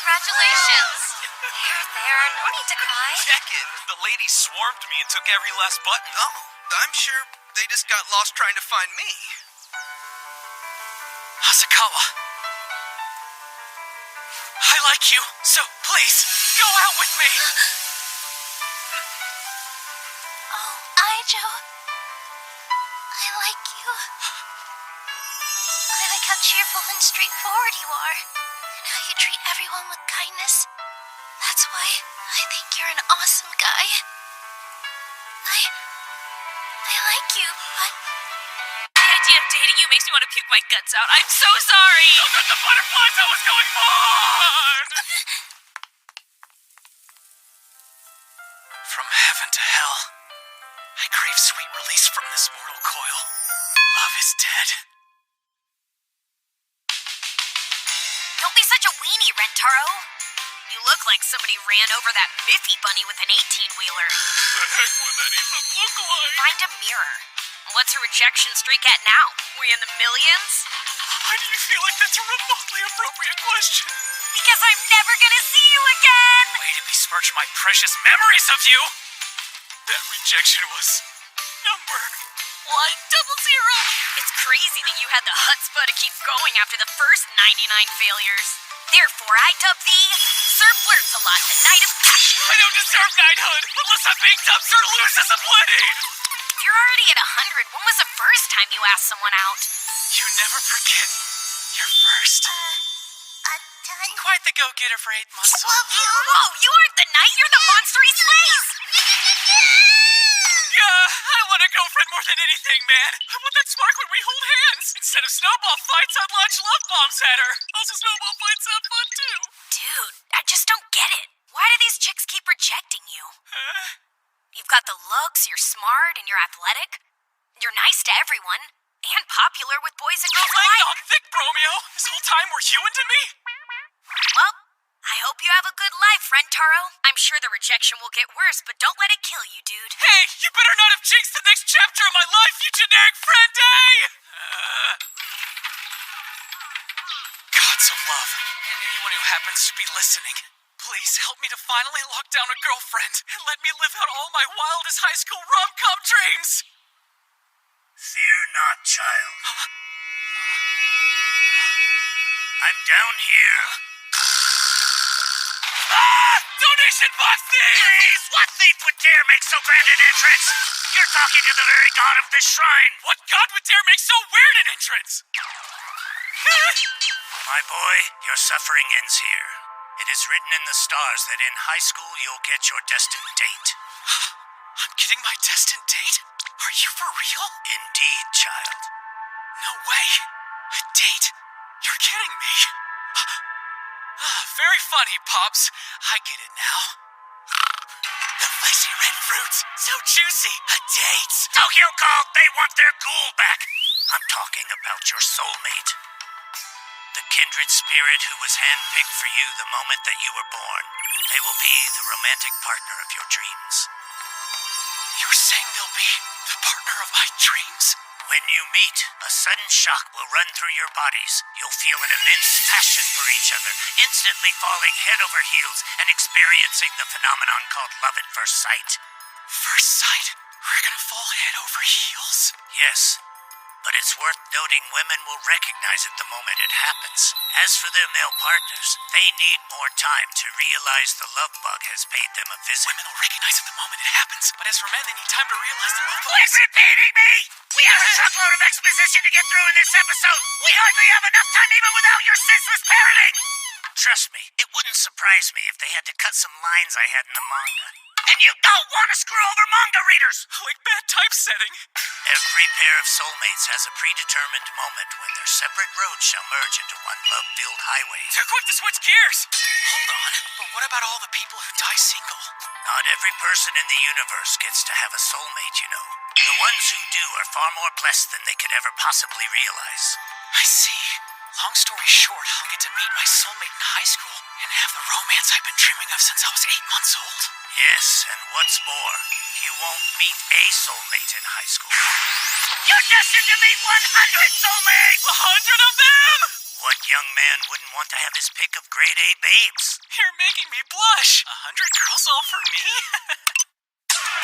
Congratulations. There. No need to cry. Check it. The ladies swarmed me and took every last button. Oh, I'm sure they just got lost trying to find me. Hasakawa. I like you, so please, go out with me. Oh, Aijo. I like you. I like how cheerful and straightforward you are. And how you treat everyone with kindness. That's why I think you're an awesome guy. I like you, but... The idea of dating you makes me want to puke my guts out. I'm so sorry! Those are the butterflies I was going for! From heaven to hell, I crave sweet release from this mortal coil. Love is dead. Don't be such a weenie, Rentaro. You look like somebody ran over that Miffy bunny with an 18-wheeler. The heck would that even look like? Find a mirror. What's her rejection streak at now? We in the millions? Why do you feel like that's a remotely appropriate question? Because I'm never gonna see you again! Way to besmirch my precious memories of you! That rejection was... number... What? 00? It's crazy that you had the chutzpah to keep going after the first 99 failures. Therefore, I dub thee Sir Flirts-a-Lot, the Knight of Passion. I don't deserve knighthood unless I'm being dubbed Sir Lucius aplenty! If you're already at 100, when was the first time you asked someone out? You never forget your first. done. Quite the go-getter for 8 months. Love you. Whoa, you aren't the knight, you're the monster he slays! Yeah, I want a girlfriend more than anything, man. I want that spark when we hold hands. Instead of snowball fights, I'd launch love bombs at her. Also, snowball fights have fun, too. Dude, I just don't get it. Why do these chicks keep rejecting you? You've got the looks, you're smart, and you're athletic. You're nice to everyone, and popular with boys and girls Lay alike. on thick, Bromeo. This whole time were you into me? Well, I hope you have a good life, Rentaro. I'm sure the rejection will get worse, but don't let it kill you, dude. Hey, you better not have jinxed the next chapter of my life, you generic friend, Gods of love, and anyone who happens to be listening, please help me to finally lock down a girlfriend and let me live out all my wildest high school rom-com dreams. Fear not, child. I'm down here. Donation box thief! Please, what thief would dare make so grand an entrance? You're talking to the very god of this shrine. What god would dare make so weird an entrance? My boy, your suffering ends here. It is written in the stars that in high school you'll get your destined date. I'm getting my destined date? Are you for real? Indeed, child. No way. A date? You're kidding me. Very funny, Pops. I get it now. The fleshy red fruits. So juicy. A date. Tokyo called. They want their ghoul back. I'm talking about your soulmate. The kindred spirit who was handpicked for you the moment that you were born. They will be the romantic partner of your dreams. You're saying they'll be the partner of my dreams? When you meet, a sudden shock will run through your bodies. You'll feel an immense passion for each other, instantly falling head over heels and experiencing the phenomenon called love at first sight. First sight? We're gonna fall head over heels? Yes, but it's worth noting women will recognize it the moment it happens. As for their male partners, they need more time to realize the love bug has paid them a visit. Women will recognize it the moment it happens, but as for men, they need time to realize the love bug Quit is... repeating me! We have a truckload of exposition to get through in this episode! We hardly have enough time even without your senseless parroting! Trust me, it wouldn't surprise me if they had to cut some lines I had in the manga. And you don't want to screw over manga readers! Like bad typesetting. Every pair of soulmates has a predetermined moment when their separate roads shall merge into one love-filled highway. Too quick to switch gears. Hold on, but what about all the people who die single? Not every person in the universe gets to have a soulmate, you know. The ones who do are far more blessed than they could ever possibly realize. I see. Long story short, I'll get to meet my soulmate in high school and have the romance I've been dreaming of since I was 8 months old. Yes, and what's more, you won't meet a soulmate in high school. You're destined to meet 100 soulmates! 100 of them? What young man wouldn't want to have his pick of grade A babes? You're making me blush. 100 girls all for me?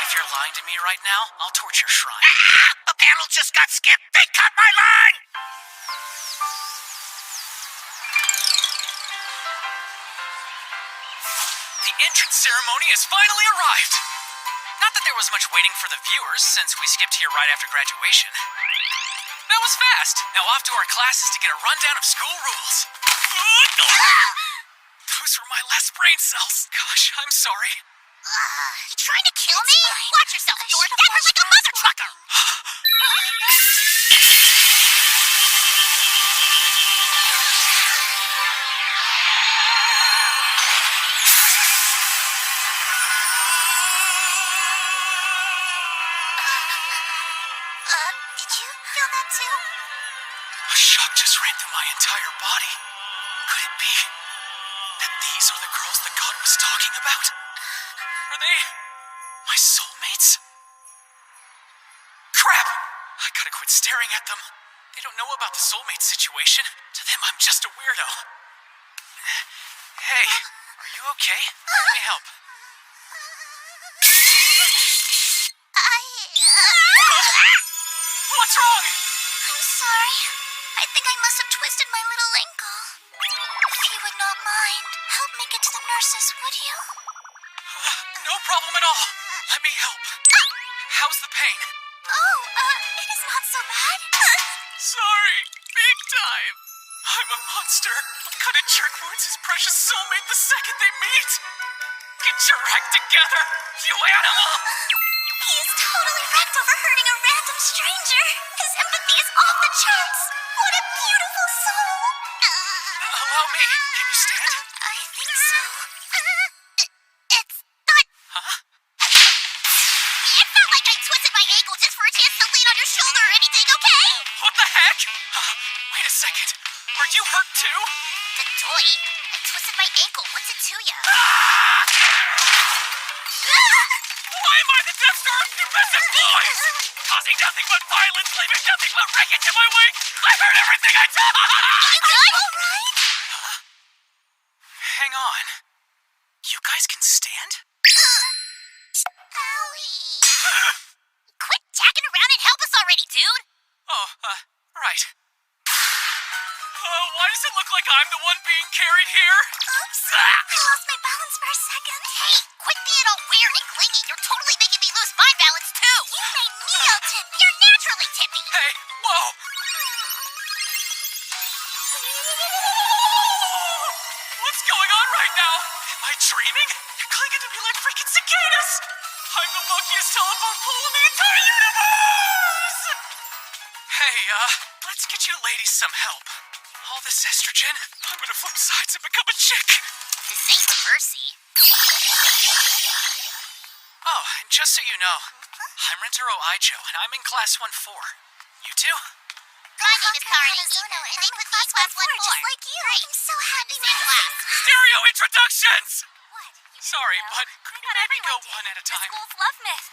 If you're lying to me right now, I'll torch your shrine. Ah! A panel just got skipped. They cut my line! The entrance ceremony has finally arrived. Not that there was much waiting for the viewers, since we skipped here right after graduation. That was fast. Now off to our classes to get a rundown of school rules. Those were my last brain cells. Gosh, I'm sorry. You trying to kill me? Watch yourself, Dork. That hurt like a mother trucker. Did you feel that too? A shock just ran through my entire body. Could it be that these are the girls the god was talking about? Are they my soulmates? Crap! I gotta quit staring at them. They don't know about the soulmate situation. To them, I'm just a weirdo. Hey, are you okay? Let me help. What's wrong? I'm sorry. I think I must have twisted my little ankle. If you would not mind, help me get to the nurses, would you? No problem at all. Let me help. How's the pain? Oh, it is not so bad. Sorry, big time. I'm a monster. I'll cut and jerk wounds his precious soulmate the second they meet. Get your act together, you animal! He is totally wrecked over hurting a random stranger. His empathy is off the charts. What a beautiful soul. Allow me. Can you stand? I think so. It's not. Huh? It's not like I twisted my ankle just for a chance to lean on your shoulder or anything, okay? What the heck? Wait a second. Are you hurt too? The toy. I twisted my ankle. What's it to ya? Why am I the Death Star of pubescent boys? Causing nothing but violence, leaving nothing but wreckage in my wake. I heard everything I said. You good? All right? Hang on. You guys can stand? Owie. Quit jacking around and help us already, dude. Oh, right. Why does it look like I'm the one being carried here? Oops. I lost my balance for a second. Hey, quit being all weird and clingy. You're totally making me lose my balance, too. You made me all tippy. You're naturally tippy. Hey, whoa! What's going on right now? Am I dreaming? You're clinging to me like freaking cicadas! I'm the luckiest telephone pole in the entire universe! Hey, let's get you ladies some help. All this estrogen, I'm gonna flip sides and become a chick! This ain't reversey. Oh, and just so you know, I'm Rentaro Aijo, and I'm in Class 1-4. You too? My name is Karen Izuno, and they put me in class 1-4. Just like you. Great. I'm so happy Same class. Stereo introductions! What? You didn't Sorry, know? but could we maybe go one at a The time? school's love myth.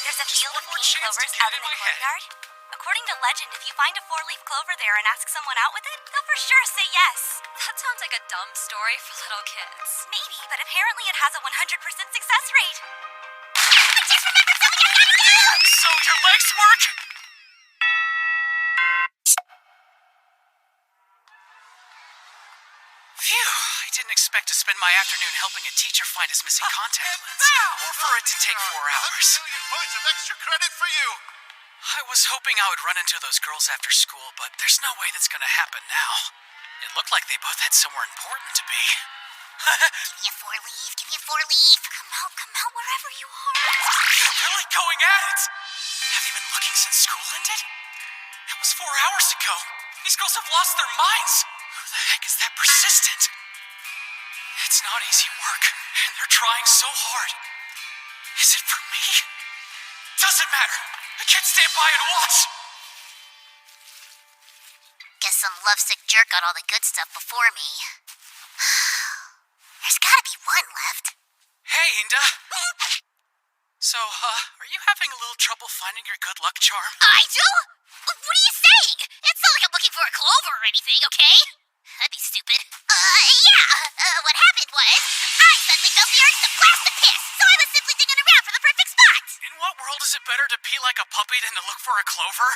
There's a field one of more pink chance to clovers get out it in in the my head. courtyard. According to legend, if you find a 4-leaf clover there and ask someone out with it, they'll for sure say yes. That sounds like a dumb story for little kids. Maybe, but apparently it has a 100% success rate. I just remembered something I gotta do! So your legs work? Phew, I didn't expect to spend my afternoon helping a teacher find his missing contact lens. Or for it to take 4 hours. 100 million points of extra credit for you. I was hoping I would run into those girls after school, but there's no way that's gonna happen now. It looked like they both had somewhere important to be. Give me a 4-leaf, give me a 4-leaf. Come out wherever you are. They're really going at it! Have they been looking since school ended? That was 4 hours ago. These girls have lost their minds. Who the heck is that persistent? It's not easy work, and they're trying so hard. Is it for me? Doesn't matter. I can't stand by and watch. Guess some lovesick jerk got all the good stuff before me. There's gotta be one left. Hey, Inda. So, are you having a little trouble finding your good luck charm? I do? What are you saying? It's not like I'm looking for a clover or anything, okay? That'd be stupid. Yeah. What pee like a puppy than to look for a clover?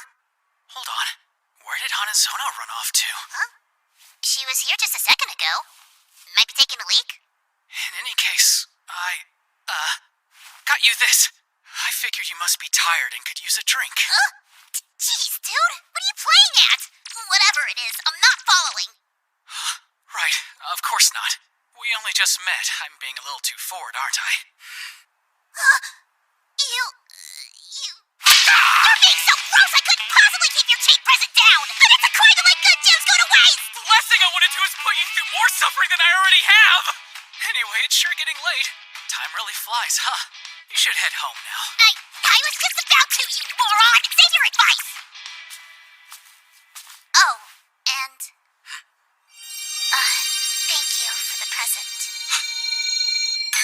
Hold on. Where did Hanazono run off to? Huh? She was here just a second ago. Might be taking a leak. In any case, got you this. I figured you must be tired and could use a drink. Huh? Jeez, dude. What are you playing at? Whatever it is, I'm not following. Right, of course not. We only just met. I'm being a little too forward, aren't I? You're being so gross I couldn't possibly keep your cheap present down! And it's a crime to let good gems go to waste! The last thing I want to do is put you through more suffering than I already have! Anyway, it's sure getting late. Time really flies, huh? You should head home now. I was just about to, you moron! Save your advice! Oh, and... thank you for the present.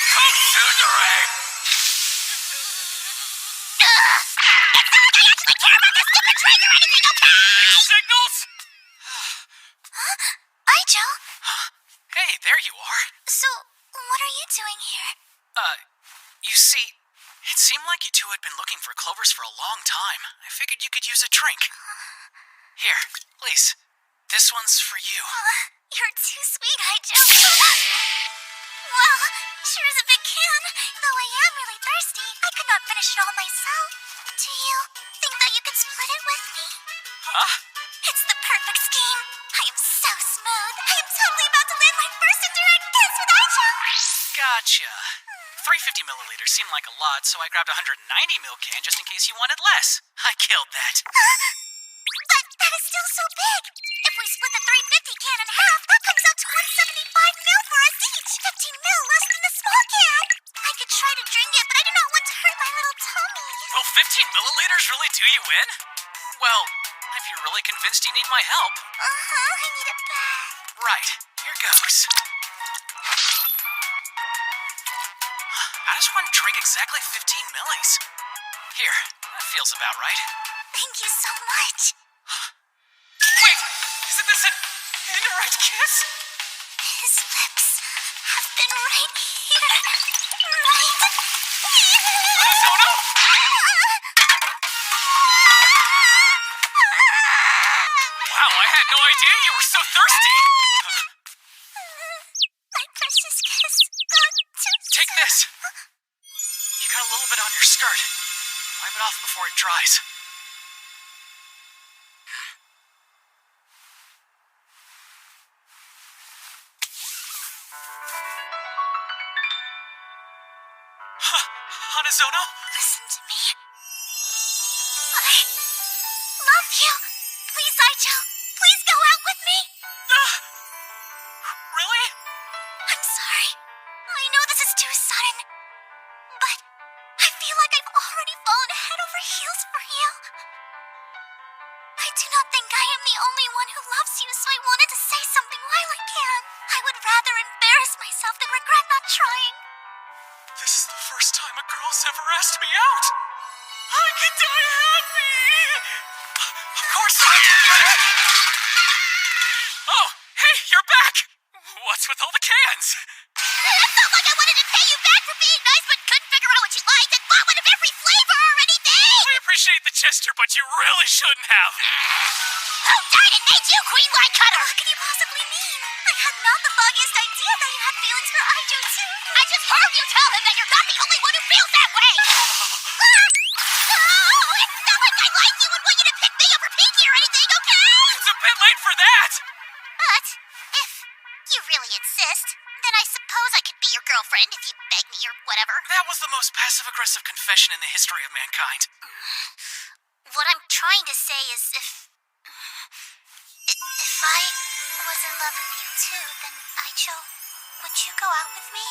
Tsundere! It's not like I actually care about this stupid drink or anything, okay? Signals? Aijo? Hey, there you are. So, what are you doing here? You see, it seemed like you two had been looking for clovers for a long time. I figured you could use a drink. Here, please. This one's for you. You're too sweet, Aijo. Well, sure is a big can. Though I am really thirsty, I could not finish it all myself. Do you think that you could split it with me? Huh? It's the perfect scheme. I am so smooth. I am totally about to land my first indirect kiss with Aijo. Gotcha. 350 milliliters seemed like a lot, so I grabbed a 190 ml can just in case you wanted less. I killed that. But that is still so big. If we split the 350 can in half, that comes out to 175 mil for us each. 15 mil less than the small can. I could try to drink it, but I do not want to hurt my little tummy. Will 15 milliliters really do you in? Well, if you're really convinced you need my help. I need it bad. Right, here goes. How does one drink exactly 15 millis? Here, that feels about right. Thank you so much. Wait, isn't this an indirect kiss? His lips have been right here. Right here. Hanazono? Wow, I had no idea you were so thirsty. My precious kiss gone too Take this. You got a little bit on your skirt. Wipe it off before it dries. Hanazono? Listen to me. I love you. Please, Aijo. Please go out with me. Really? I'm sorry. I know this is too sudden. But I feel like I've already fallen head over heels for you. I do not think I am the only one who loves you, so I wanted to say something while I can. I would rather embarrass myself than regret not trying. This is the first time a girl's ever asked me out. I can die happy. Of course not. Oh, hey, you're back. What's with all the cans? That felt like I wanted to pay you back for being nice but couldn't figure out what you liked and bought one of every flavor or anything! I appreciate the gesture, but you really shouldn't have. Who died and made you Queen Line Cutter? What could you possibly mean? I had not the foggiest idea that you had feelings for Aijo too. I just heard you tell him that you're not the only one who feels that way! Oh, it's not like I like you and want you to pick me over Pinky or anything, okay? It's a bit late for that. But if you really insist, then I suppose I could be your girlfriend if you beg me or whatever. That was the most passive-aggressive confession in the history of mankind. What I'm trying to say is if I was in love with you too, then Aijo, would you go out with me?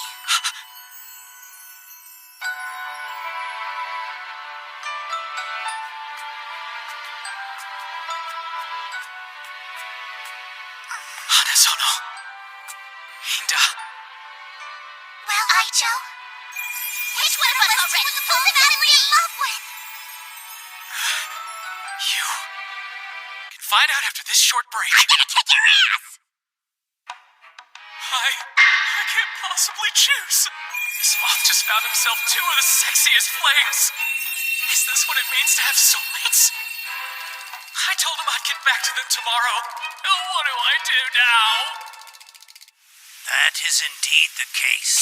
Hanazono. Hinda. Well, Aijo, which one of us already told him madly in love with? You can find out after this short break. I'm gonna kick your ass! I can't possibly choose. This moth just found himself two of the sexiest flames. Is this what it means to have soulmates? I told him I'd get back to them tomorrow. Oh, what do I do now? That is indeed the case.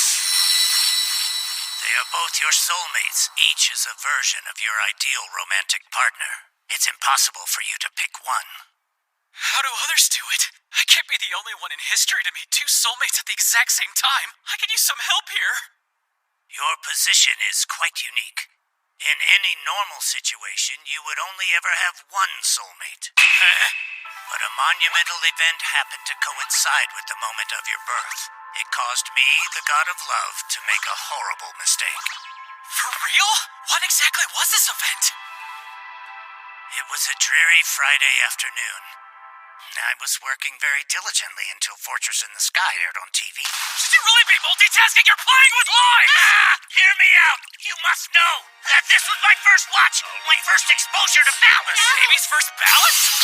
They are both your soulmates. Each is a version of your ideal romantic partner. It's impossible for you to pick one. How do others do it? I can't be the only one in history to meet two soulmates at the exact same time. I could use some help here. Your position is quite unique. In any normal situation, you would only ever have one soulmate. But a monumental event happened to coincide with the moment of your birth. It caused me, the god of love, to make a horrible mistake. For real? What exactly was this event? It was a dreary Friday afternoon. I was working very diligently until Fortress in the Sky aired on TV. Should you really be multitasking? You're playing with lives! Hear me out! You must know that this was my first watch, my first exposure to Ballast. Baby's first ballast?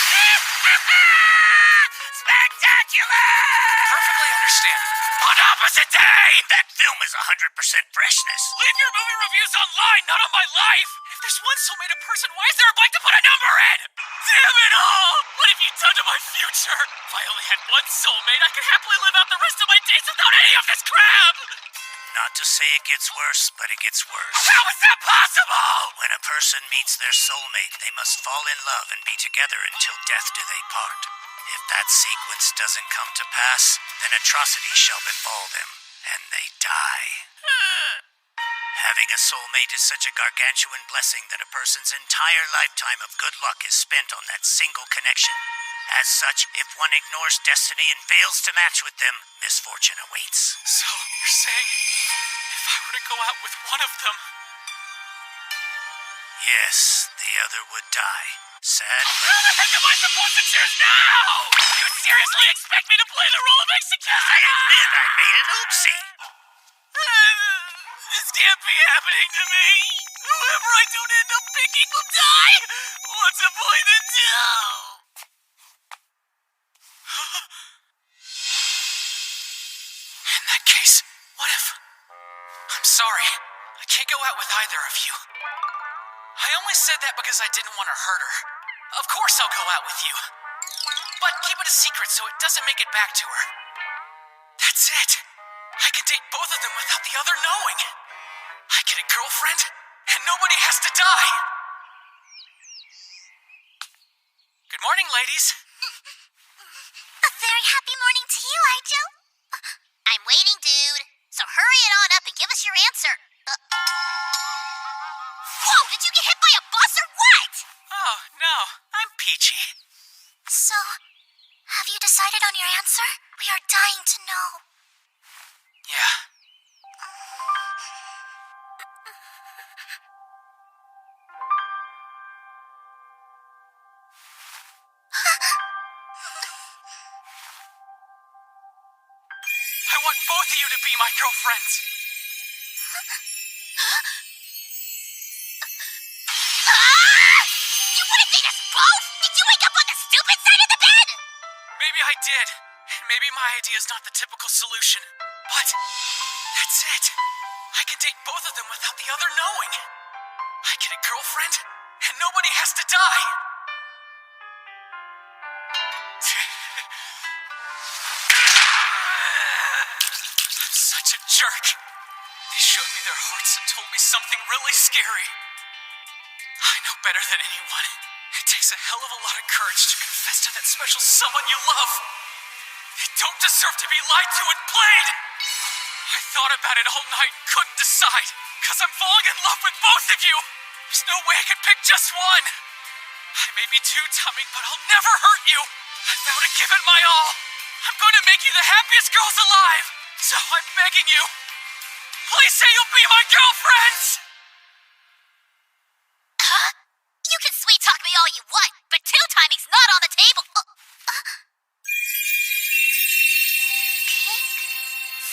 Spectacular! Perfectly understandable. On opposite day! That film is 100% freshness. Leave your movie reviews online, not on my life! If there's one soulmate a person, why is there a blank to put a number in? Damn it all! What have you done to my future? If I only had one soulmate, I could happily live out the rest of my days without any of this crap! Not to say it gets worse, but it gets worse. How is that possible? When a person meets their soulmate, they must fall in love and be together until death do they part. If that sequence doesn't come to pass, then atrocity shall befall them, and they die. Having a soulmate is such a gargantuan blessing that a person's entire lifetime of good luck is spent on that single connection. As such, if one ignores destiny and fails to match with them, misfortune awaits. So, you're saying, if I were to go out with one of them... Yes, the other would die. Sad, but... How the heck am I supposed to choose now? You seriously expect me to play the role of executioner? I admit I made an oopsie. This can't be happening to me. Whoever I don't end up picking will die. What's the point in dough? In that case, what if... I'm sorry. I can't go out with either of you. I only said that because I didn't want to hurt her. Of course I'll go out with you. But keep it a secret so it doesn't make it back to her. That's it. I can date both of them without the other knowing. I get a girlfriend, and nobody has to die. Good morning, ladies. A very happy morning to you, Aijo. I'm waiting, dude. So hurry it on up and give us your answer. Whoa, did you get hit by a bus or what? Oh, no, I'm peachy. So, have you decided on your answer? We are dying to know. Yeah. I want both of you to be my girlfriends. You wouldn't date us both? Did you wake up on the stupid side of the bed? Maybe I did. And maybe my idea is not the typical solution. But that's it. I can date both of them without the other knowing. I get a girlfriend, and nobody has to die. I'm such a jerk. They showed me their hearts and told me something really scary. I know better than anyone. It takes a hell of a lot of courage to confess to that special someone you love. They don't deserve to be lied to and played. I thought about it all night and couldn't decide, because I'm falling in love with both of you. There's no way I could pick just one. I may be two-timing, but I'll never hurt you. I vow to give it my all. I'm going to make you the happiest girls alive. So I'm begging you, please say you'll be my girlfriends. Huh? You can sweet talk me all you want, but two-timing's not on the table. Pink?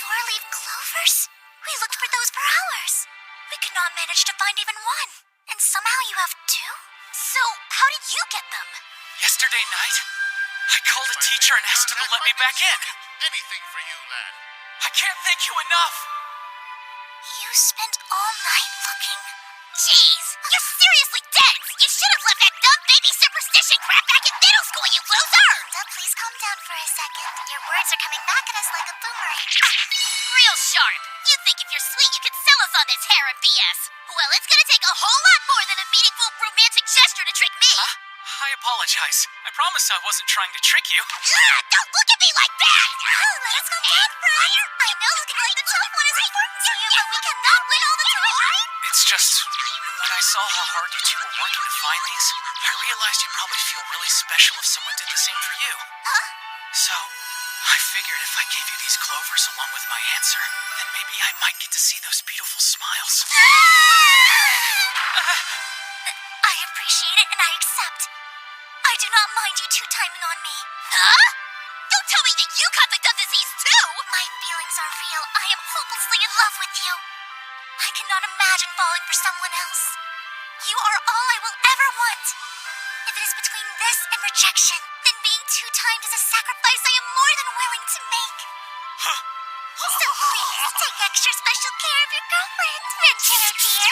Four-leaf clovers? We looked for those for hours. We could not manage to find even one. And somehow you have two? So, how did you get them? Yesterday night, I called a teacher and asked him to let me back in. Anything for you, lad. I can't thank you enough. You spent all night looking? Jeez, you're seriously dense! You should have left that dumb baby superstition crap back in middle school, you loser! Linda, please calm down for a second. Your words are coming back at us like a boomerang. Real sharp. You think if you're sweet you could sell us on this harem BS. Well, it's gonna take a whole lot more than a meaningful romantic gesture to trick me. Huh? I apologize. I promise I wasn't trying to trick you. Don't look at me like that! Oh, let's calm down, friends. I know looking like the tough one is important to you, but we cannot win all the time, right? It's just, when I saw how hard you two were working to find these, I realized you'd probably feel really special if someone did the same for you. Huh? So, I figured if I gave you these clovers along with my answer, then maybe I might get to see those beautiful smiles. I appreciate it and I accept. I do not mind you two-timing on me. Huh? Don't tell me that you caught the dumb disease too! My feelings are real. I am hopelessly in love with you. I cannot imagine falling for someone else. You are all I will ever want. If it is between this and rejection, then being two-timed is a sacrifice I am more than willing to make. So please, take extra special care of your girlfriend, Rentaro dear.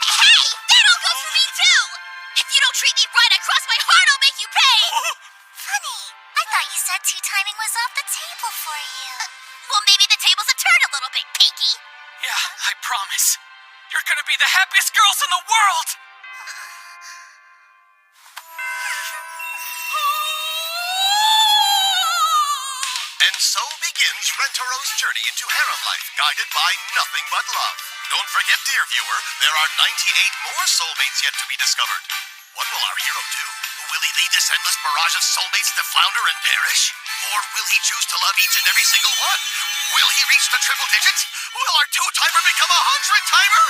Hey! That all goes for me too! If you don't treat me right, I cross my heart I'll make you pay! Funny. I thought you said two-timing was off the table for you. Well, maybe the tables have turned a little bit, Pinky. Yeah, I promise. You're gonna be the happiest girls in the world! And so begins Rentaro's journey into harem life, guided by nothing but love. Don't forget, dear viewer, there are 98 more soulmates yet to be discovered. What will our hero do? Will he lead this endless barrage of soulmates to flounder and perish? Or will he choose to love each and every single one? Will he reach the triple digits? Will our two-timer become a 100-timer?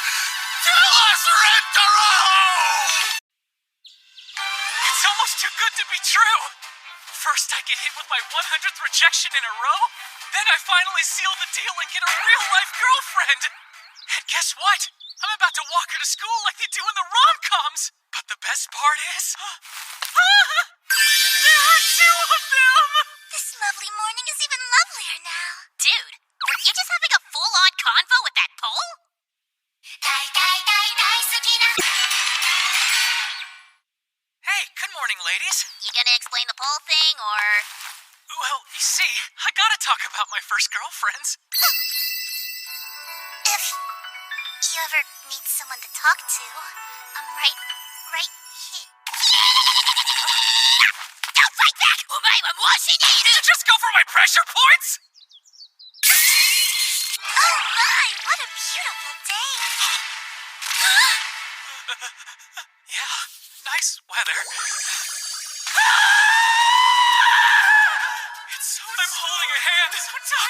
Tell us, Rentaro! It's almost too good to be true! First I get hit with my 100th rejection in a row, then I finally seal the deal and get a real-life girlfriend! And guess what? I'm about to walk her to school like they do in the rom-coms! But the best part is... there are two of them! This lovely morning is even lovelier now. Dude, were you just having a full-on convo with that pole? Hey, good morning, ladies. You gonna explain the pole thing, or... Well, you see, I gotta talk about my first girlfriends. If you ever need someone to talk to, I'm right here. Don't fight back! I'm watching you! Did you just go for my pressure points? Oh my, what a beautiful day! Yeah, nice weather. I'm holding a hand. A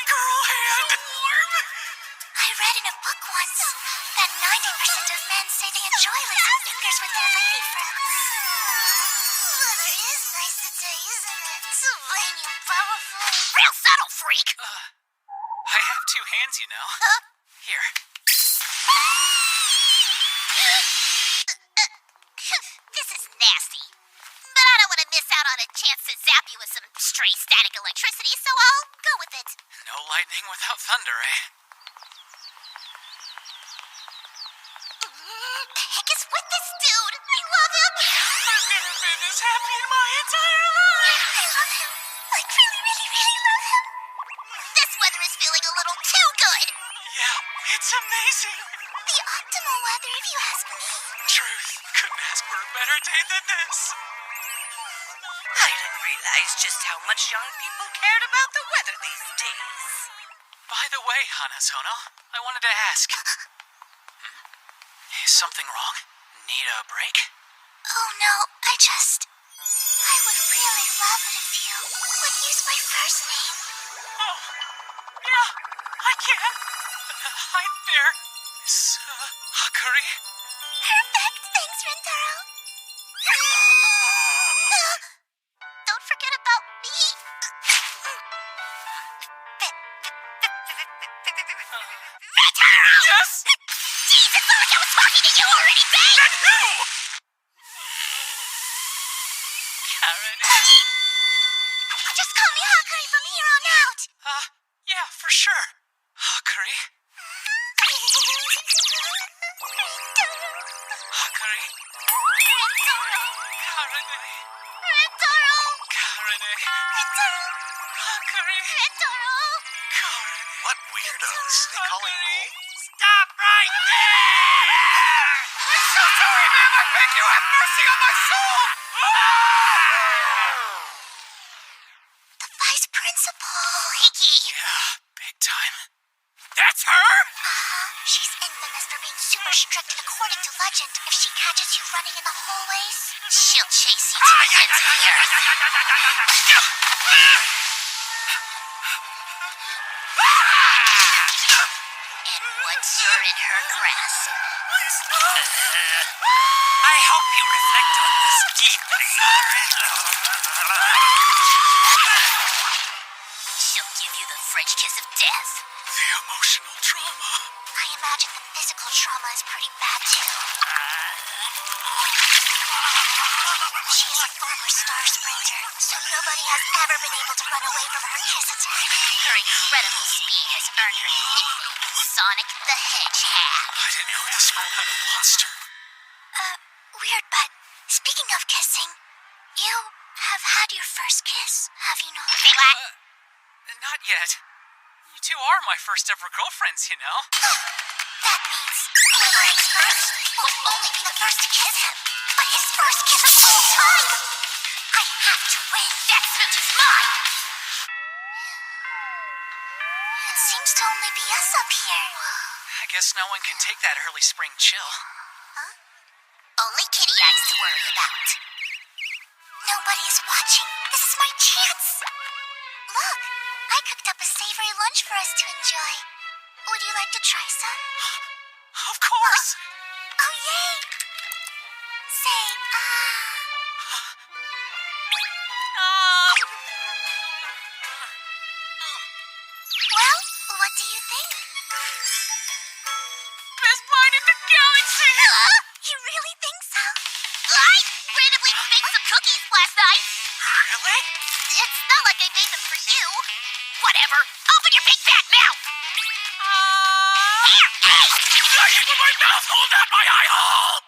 girl hand. I read in a book once that 90% of men say they enjoy lacing fingers with their lady friends. Weather is nice today, isn't it? Sylvania powerful. Real subtle, freak! I have two hands, you know. Huh? Here. This is nasty. But I don't want to miss out on a chance to zap you with some stray static electricity, so I'll go with it. No lightning without thunder, eh? The heck is with this dude? I love him. I've never been this happy in my entire life. I love him. Like, really, really, really love him. This weather is feeling a little too good. Yeah, it's amazing. The optimal weather, if you ask me. Truth. Couldn't ask for a better day than this. I didn't realize just how much young people cared about the weather these days. By the way, Hanazono, I wanted to ask. Is something wrong? Need a break? Oh no, I would really love it if you would use my first name. Oh, yeah, I can. Hi there, Miss Hakari. Perfect, thanks, Rentaro. Don't forget about me. Rentaro! Yes? Jeez, it's not like I was talking to you already, babe! Then who? Karen Just call me Hakari from here on out. Yeah, for sure. Hakari? those. They calling roll? Stop right there! I'm so sorry, ma'am. I beg you, have mercy on my soul. The vice principal. Freaky. Yeah, big time. That's her? She's infamous for being super strict, and according to legend, if she catches you running in the hallways, She'll chase you to the ends of the earth. And once you're in her grasp, I hope you reflect on this deeply. she'll give you the French kiss of death. The emotional trauma. I imagine the physical trauma is pretty bad too. She is a former star sprinter, so nobody has ever been able to run away from her kiss attack. Her incredible speed has earned her the nickname Sonic the Hedgehog. I didn't know the school had a monster. Weird, but speaking of kissing, you have had your first kiss, have you not? Say what? Not yet. You two are my first ever girlfriends, you know. That means whoever acts first will only be the first to kiss him. But his first kiss of all time! I have to win. That smooch is mine! It seems to only be us up here. I guess no one can take that early spring chill. Only Kitty Eyes to worry about. Nobody is watching. This is my chance. Look, I cooked up a savory lunch for us to enjoy. Would you like to try some? Of course. Oh, yay! Say, Well, what do you think? Best bite in the galaxy. You really think so? I randomly baked some cookies last night. Really? It's not like I made them for you. Whatever. Open your big fat mouth. Here, hey! I eat with my mouth. Hold out my eye hole.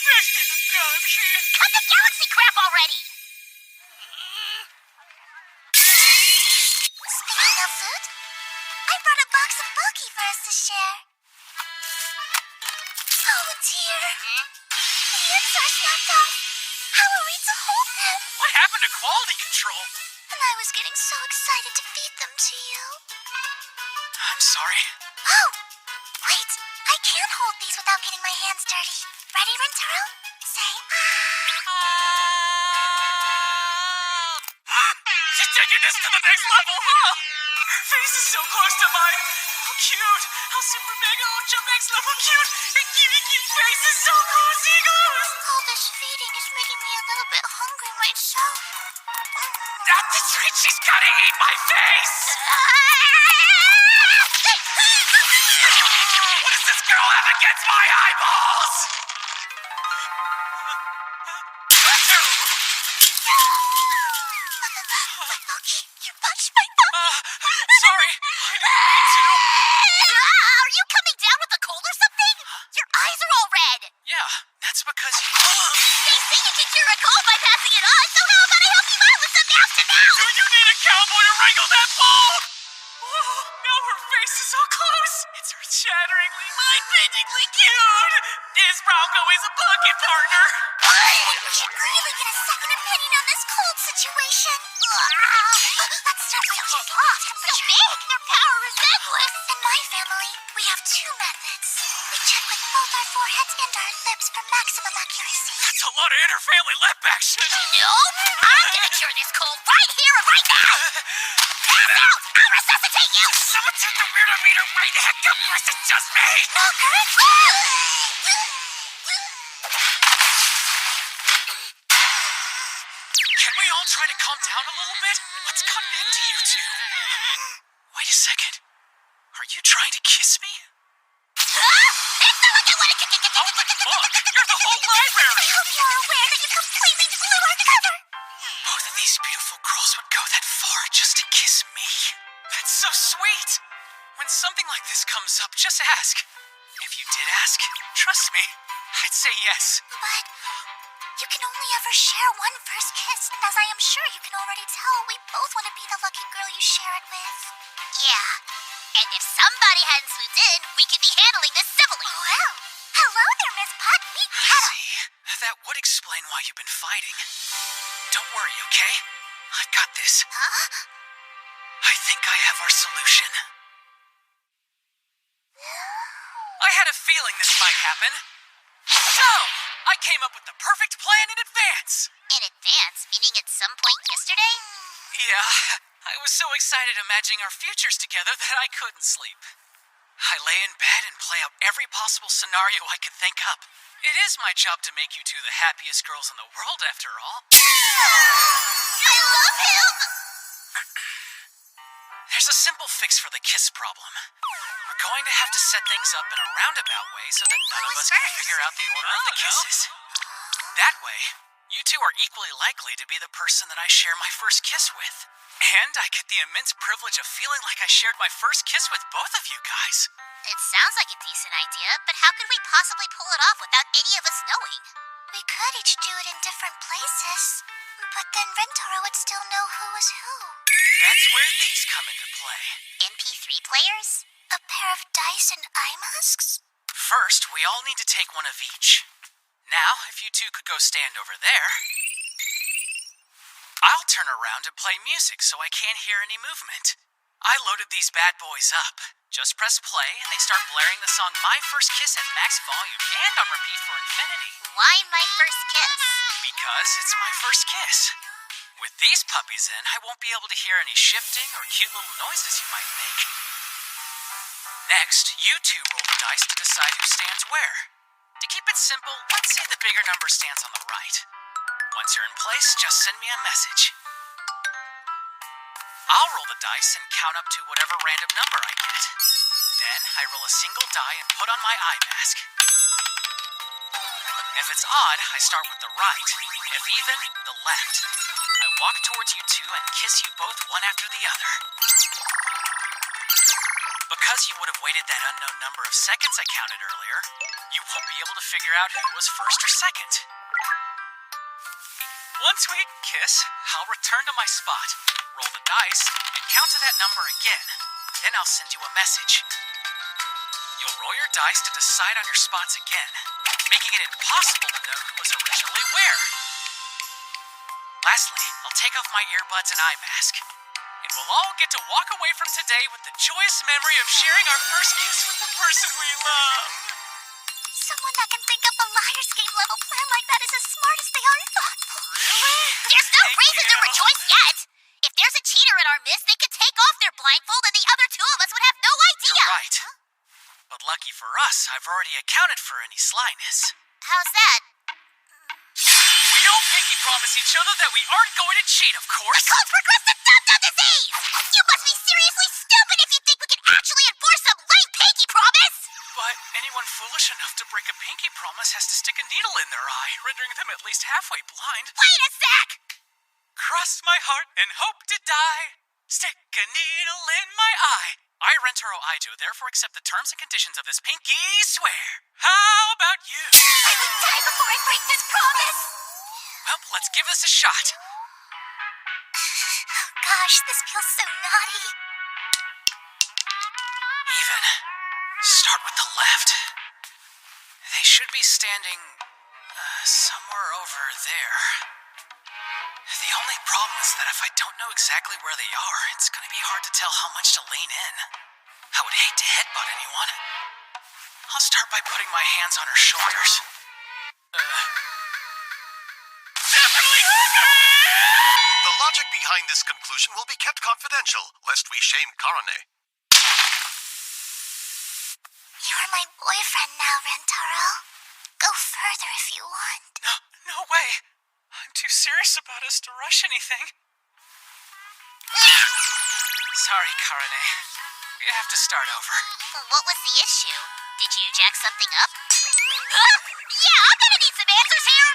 Best in the galaxy. Cut the galaxy crap already. Speaking of food, I brought a box of bulky for us to share. Oh dear. The ends are snapped off. How are we to hold them? What happened to quality control? And I was getting so excited to feed them to you. I'm sorry. Oh, wait. I can hold these without getting my hands dirty. Ready, Rentaro? Say, She's taking this to the next level, huh? Her face is so close to mine. How cute. How super mega ultra max level cute. And cute face is so cozy, goose. all this feeding is making me a little bit hungry myself. Not the treat. She's gonna eat my face. What does this girl have against my eyeballs? Loki, you punched my thumb. Sorry. I didn't mean to. Are you coming down with a cold or something? Your eyes are all red. Yeah, that's because you... They say you can cure a cold by passing it on, so how about I help you out with some mouth to mouth? Do you need a cowboy to wrangle that bull? Oh, now her face is so close. It's earth-shatteringly, mind-bendingly cute. This Bronco is a bucket partner. We should really get a second opinion on this cold situation. Let's start with So big, their power is endless. In my family, we have two methods. We check with both our foreheads and our lips for maximum accuracy. That's a lot of inter-family lip action. Nope, I'm gonna cure this cold right here and right now. Pass out! I'll resuscitate you! Someone take the weirdo meter right the heck up, or is it just me? Can we all try to calm down a little bit? What's coming into you two? Wait a second. Are you trying to kiss me? It's not like I want to Open book! You're the whole library! I hope you are aware that you completely blew our cover. Both of these beautiful girls would go that far just to kiss me? That's so sweet! When something like this comes up, just ask. If you did ask, trust me, I'd say yes. But You can only ever share one first kiss, and as I am sure you can already tell, we both want to be the lucky girl you share it with. Yeah. And if somebody hadn't swooped in, we could be handling this civilly. Well, hello there, Miss Putt. Meet I Petal. see. That would explain why you've been fighting. Don't worry, okay? I've got this. Huh? I think I have our solution. I had a feeling this might happen. So, I came up with the perfect plan in advance. In advance, meaning at some point yesterday? Yeah, I was so excited imagining our futures together that I couldn't sleep. I lay in bed and play out every possible scenario I could think up. It is my job to make you two the happiest girls in the world, after all. I love him! There's a simple fix for the kiss problem. We're going to have to set things up in a roundabout way so that none of us can figure out the order of the kisses. That way, you two are equally likely to be the person that I share my first kiss with. And I get the immense privilege of feeling like I shared my first kiss with both of you guys. It sounds like a decent idea, but how could we possibly pull it off without any of us knowing? We could each do it in different places, but then Rentaro would still know who was who. That's where these come into play. MP3 players? A pair of dice and eye masks? First, we all need to take one of each. Now, if you two could go stand over there, I'll turn around and play music so I can't hear any movement. I loaded these bad boys up. Just press play and they start blaring the song My First Kiss at max volume and on repeat for infinity. Why my first kiss? Because it's my first kiss. With these puppies in, I won't be able to hear any shifting or cute little noises you might make. Next, you two roll the dice to decide who stands where. To keep it simple, let's say the bigger number stands on the right. Once you're in place, just send me a message. I'll roll the dice and count up to whatever random number I get. Then I roll a single die and put on my eye mask. If it's odd, I start with the right. If even, the left. I walk towards you two and kiss you both one after the other. Because you would have waited that unknown number of seconds I counted earlier, you won't be able to figure out who was first or second. Once we kiss, I'll return to my spot, roll the dice, and count to that number again. Then I'll send you a message. You'll roll your dice to decide on your spots again, making it impossible to know who was originally where. Lastly, I'll take off my earbuds and eye mask, and we'll all get to walk away from today with the joyous memory of sharing our first kiss with the person we love. Someone that can think up a Liar's Game level plan like that is as smart as they are thoughtful. Really? There's no Thank reason to you. rejoice yet. If there's a cheater in our midst, they could take off their blindfold and the other two of us would have no idea. You're right. But lucky for us, I've already accounted for any slyness. How's that? We all pinky promise each other that we aren't going to cheat, of course. Called progressive dum-dum disease! You must be seriously stupid if you think we can actually enforce some lame pinky promise! But anyone foolish enough to break a pinky promise has to stick a needle in their eye, rendering them at least halfway blind. Wait a sec! Cross my heart and hope to die. Stick a needle in my eye. I, Rentaro Aijo, therefore accept the terms and conditions of this pinky swear. How about you? I would die before I break this promise! Well, let's give this a shot. Oh gosh, this feels so naughty. Even. Start with the left. They should be standing somewhere over there. The only problem is that if I don't know exactly where they are, it's going to be hard to tell how much to lean in. I would hate to headbutt anyone. I'll start by putting my hands on her shoulders. Definitely! The logic behind this conclusion will be kept confidential, lest we shame Karane. You're my boyfriend now, Rentaro. Go further if you want. No way. I'm too serious about us to rush anything. Sorry, Karane. We have to start over. What was the issue? Did you jack something up? Yeah, I'm gonna need some answers here!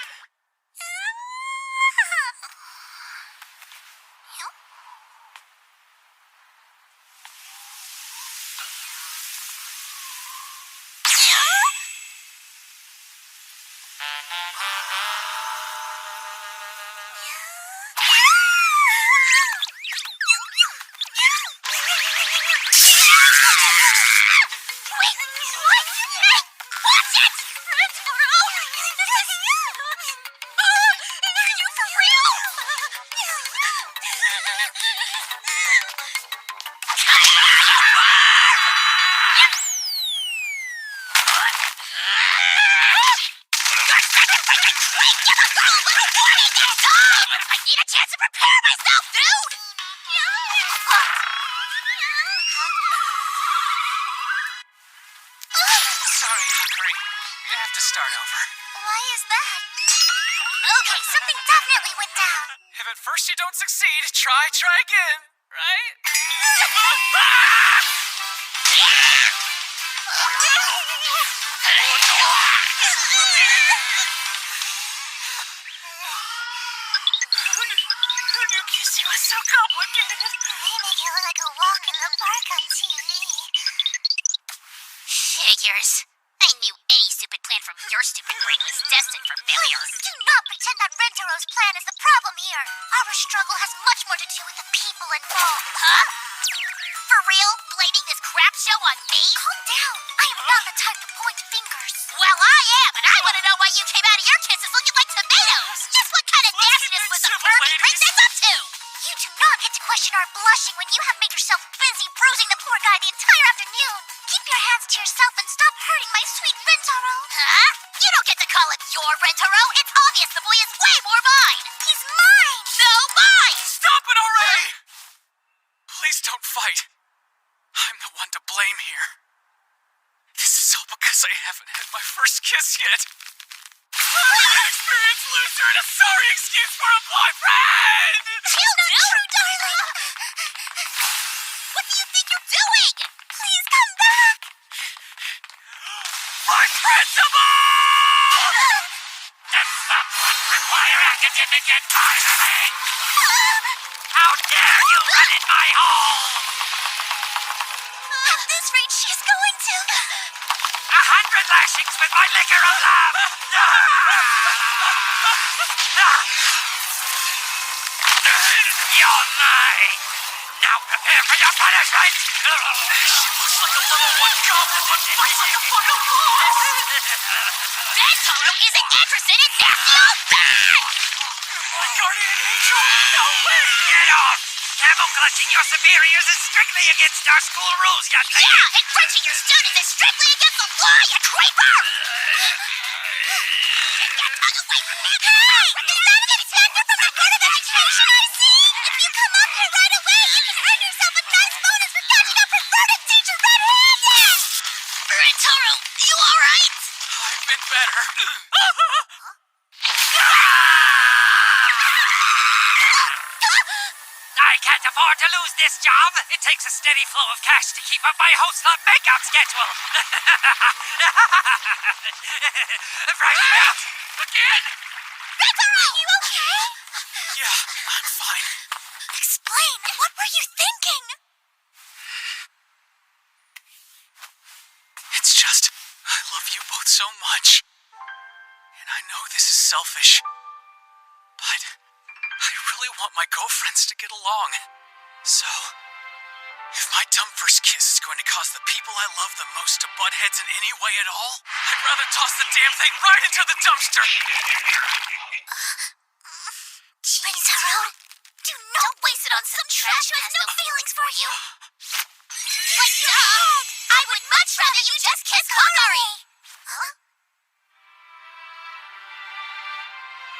prepare myself, dude! Sorry, Hikari. You have to start over. Why is that? Okay, something definitely went down. If at first you don't succeed, try again, right? Who knew kissing was so complicated? They make it look like a walk in the park on TV. Figures. I knew any stupid plan from your stupid brain was destined for failure. Do not pretend that Rentaro's plan is the problem here. Our struggle has much more to do with the people involved. Huh? For real? Blaming this crap show on me? Calm down. I am not the type to point fingers. Well, I am, and I want to know why you came out of your kisses looking like tomatoes. Just what kind of Let's keep nastiness it was the civil, pervy ladies. princess up to? You do not get to question our blushing when you have made yourself busy bruising the poor guy the entire afternoon. Keep your hands to yourself and stop hurting my sweet Rentaro. Huh? You don't get to call him your Rentaro. It's obvious the boy is way more mine. He's mine. No, mine. Stop it already! Please don't fight. I'm the one to blame here. This is all because I haven't had my first kiss yet. I'm an inexperienced loser and a sorry excuse for a boyfriend! Chill, true, darling. What do you think you're doing? Please come back. My principal! Does someone require academic advisory? How dare you run in my home? At this rate, she's going to... 100 lashings with my liquor of love! You're mine! Now prepare for your punishment! She looks like a level 1 goblin, but fights like a fucking boss! Rentaro isn't interested in nasty old things! My guardian angel? No way! Get off! Camel clutching your superiors is strictly against our school rules, young lady! Yeah, and crunching your students is strictly against the law, you creeper! Get away from me! Hey! Is that an extender from the Board of Education I see? If you come up here right away, you can earn yourself a nice bonus for catching a perverted teacher red-handed! Rentaro, you alright? I've been better. I can't afford to lose this job. It takes a steady flow of cash to keep up my host club makeout schedule. Fresh meat. Again? Rentaro, are you okay? Yeah, I'm fine. Explain, what were you thinking? It's just, I love you both so much. And I know this is selfish. But I really want my girlfriends to get along. So, if my dumb first kiss is going to cause the people I love the most to butt heads in any way at all, I'd rather toss the damn thing right into the dumpster. Rentaro, do not waste it on some trash who has no feelings for you. Like Dad, I would much rather you just kiss Hikari. Huh?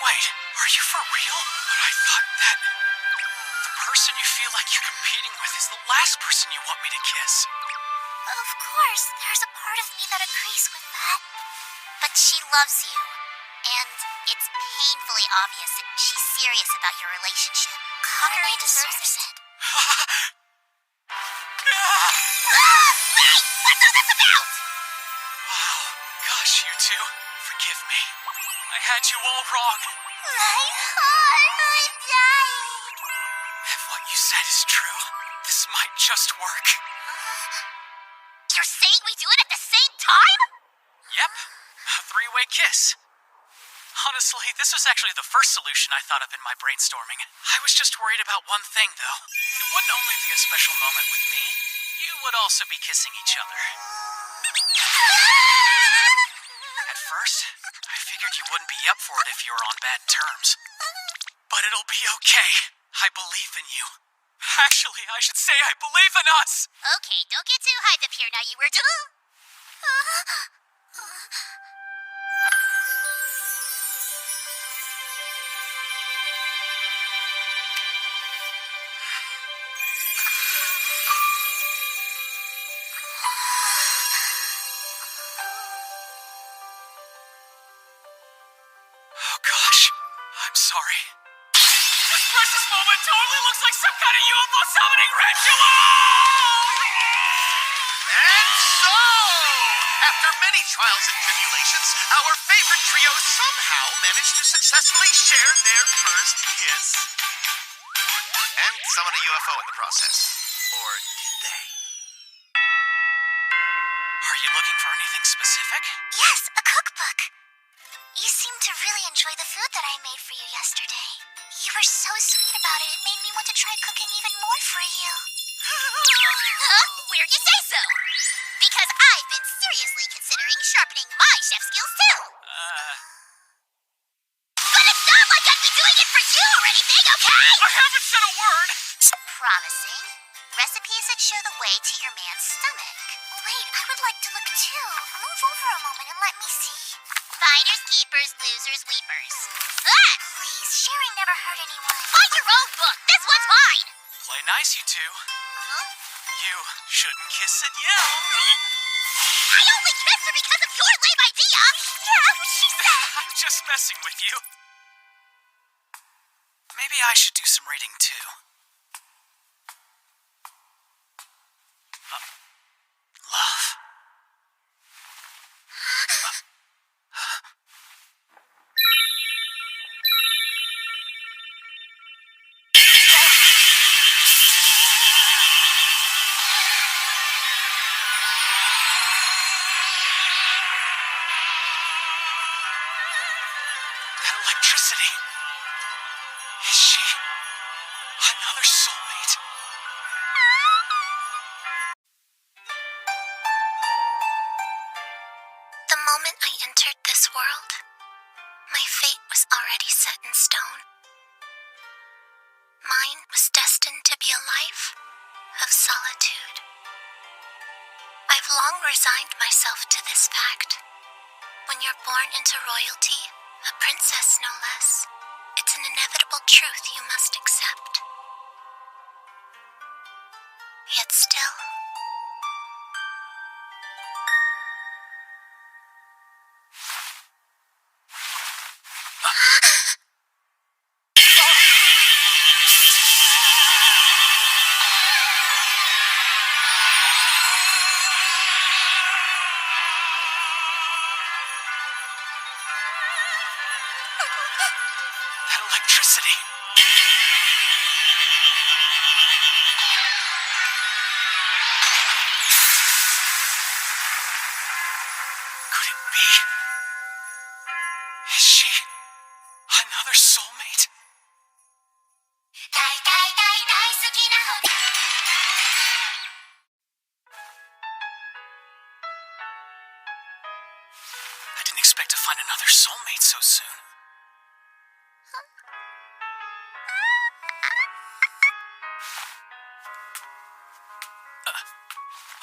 Wait, are you for real? But I thought that the person you feel like you're competing with is the last person you want me to kiss. Of course, there's a part of me that agrees with that. But she loves you. And it's painfully obvious that she's serious about your relationship. Hikari deserves it. Wait! What's all this about? Wow, gosh, you two, forgive me. I had you all wrong. My heart, I'm dying. If what you said is true, this might just work. You're saying we do it at the same time? Yep, a three-way kiss. Honestly, this was actually the first solution I thought of in my brainstorming. I was just worried about one thing, though. It wouldn't only be a special moment with me, you would also be kissing each other. At first, I figured you wouldn't be up for it if you were on bad terms. But it'll be okay. I believe in you. Actually, I should say I believe in us! Okay, don't get too hyped up here now, you were sorry. This precious moment totally looks like some kind of UFO summoning ritual! And so, after many trials and tribulations, our favorite trio somehow managed to successfully share their first kiss. And summon a UFO in the process. Or did they? Are you looking for anything specific? Yes, a cookbook. You seem to really enjoy the food that I made for you yesterday. You were so sweet about it, it made me want to try cooking even more for you. Huh? Where'd you say so? Because I've been seriously considering sharpening my chef skills too. But it's not like I'd be doing it for you or anything, okay? I haven't said a word! Promising. Recipes that show the way to your man's stomach. Wait, I would like to look too. Move over a moment and let me see. Finders, keepers, losers, weepers. Ah! Please, sharing never hurt anyone. Find your own book. This one's mine. Play nice, you two. Huh? You shouldn't kiss and yell. I only kissed her because of your lame idea. Yeah, she said. I'm just messing with you. Maybe I should do some reading too. Love. That electricity. Is she another soulmate? The moment I entered this world, my fate was already set in stone. Mine was destined to be a life of solitude. I've long resigned myself to this fact. When you're born into royalty, a princess no less, it's an inevitable truth you must accept. Yet still, That electricity. Could it be? Is she another soulmate? I didn't expect to find another soulmate so soon.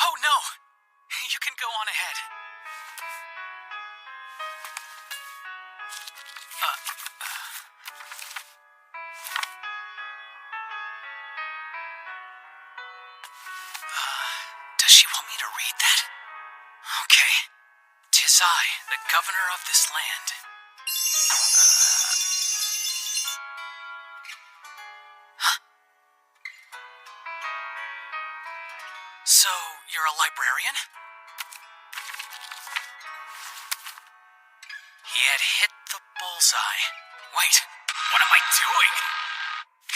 Oh no! You can go on ahead. Does she want me to read that? Okay. 'Tis I, the governor of this land. Huh? So, you're a librarian? He had hit the bullseye. Wait, what am I doing?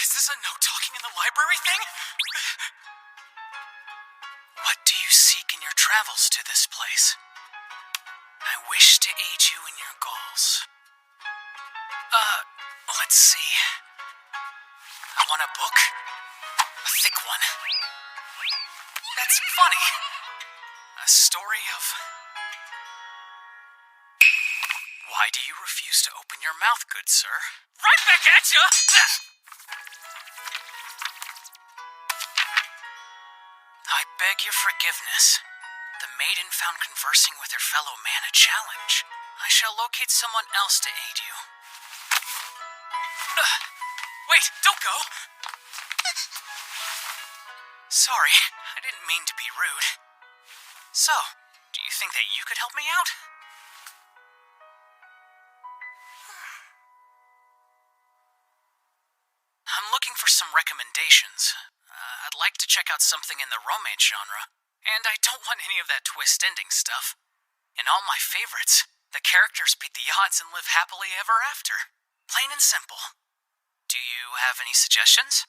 Is this a no-talking in the library thing? What do you seek in your travels to this place? I wish to aid you in your goals. Let's see. I want a book. A thick one. That's funny. A story of... Why do you refuse to open your mouth, good sir? Right back at ya! I beg your forgiveness. The maiden found conversing with her fellow man a challenge. I shall locate someone else to aid you. Wait, don't go! Sorry, I didn't mean to be rude. So, do you think that you could help me out? recommendations. I'd like to check out something in the romance genre, and I don't want any of that twist ending stuff. In all my favorites, the characters beat the odds and live happily ever after. Plain and simple. Do you have any suggestions?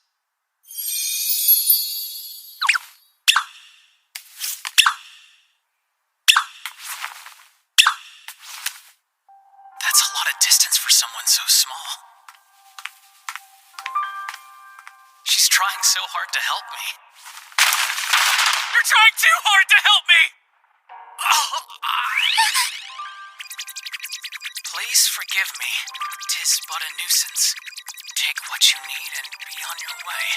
That's a lot of distance for someone so small. She's trying so hard to help me. You're trying too hard to help me! Please forgive me. 'Tis but a nuisance. Take what you need and be on your way.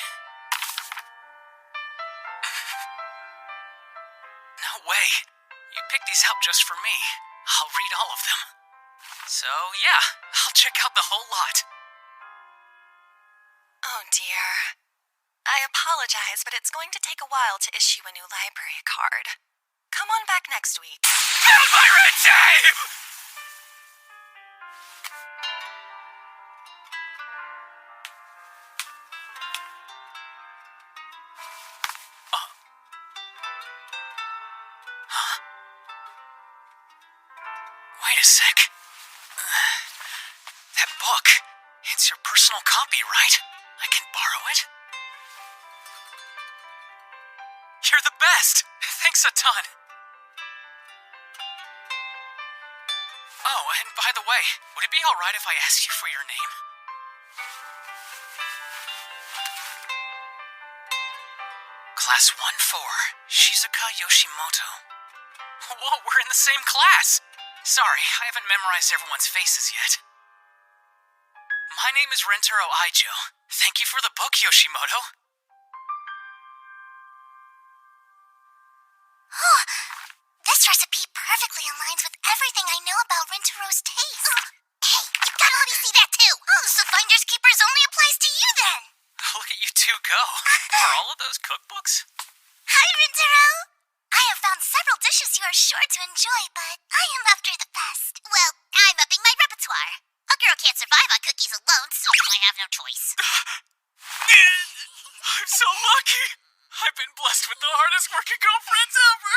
No way. You picked these out just for me. I'll read all of them. So, yeah, I'll check out the whole lot. Oh dear. I apologize, but it's going to take a while to issue a new library card. Come on back next week. Found my red tape! Huh? Wait a sec. That book. It's your personal copy, right? I can borrow it? You're the best! Thanks a ton. Oh, and by the way, would it be alright if I asked you for your name? Class 1-4, Shizuka Yoshimoto. Whoa, we're in the same class! Sorry, I haven't memorized everyone's faces yet. My name is Rentaro Aijo. Thank you for the book, Yoshimoto. Oh, this recipe perfectly aligns with everything I know about Rintaro's taste. Hey, you gotta let me see that too. Oh, so Finders Keepers only applies to you then. Look at you two go. Are all of those cookbooks? Hi, Rintaro. I have found several dishes you are sure to enjoy, but I am after the best. Well, I'm upping my repertoire. A girl can't survive on cookies alone, so I have no choice. I'm so lucky. I've been blessed with the hardest working girlfriends ever.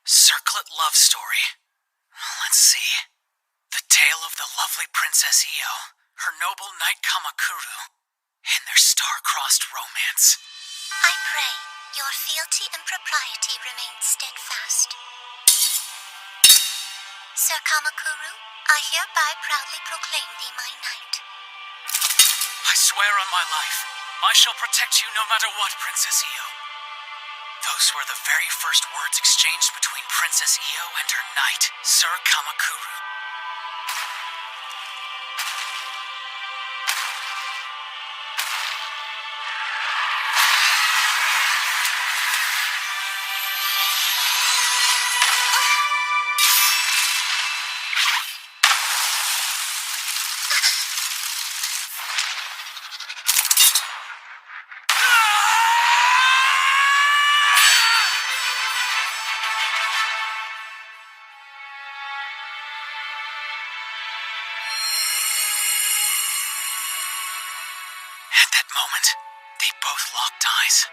Circlet love story. Let's see. The tale of the lovely Princess Io, her noble knight Kamakuru, and their star-crossed romance. I pray your fealty and propriety remain steadfast. Sir Kamakuru, I hereby proudly proclaim thee my knight. I swear on my life, I shall protect you no matter what, Princess Io. Those were the very first words exchanged between Princess Io and her knight, Sir Kamakuru. At that moment, they both locked eyes.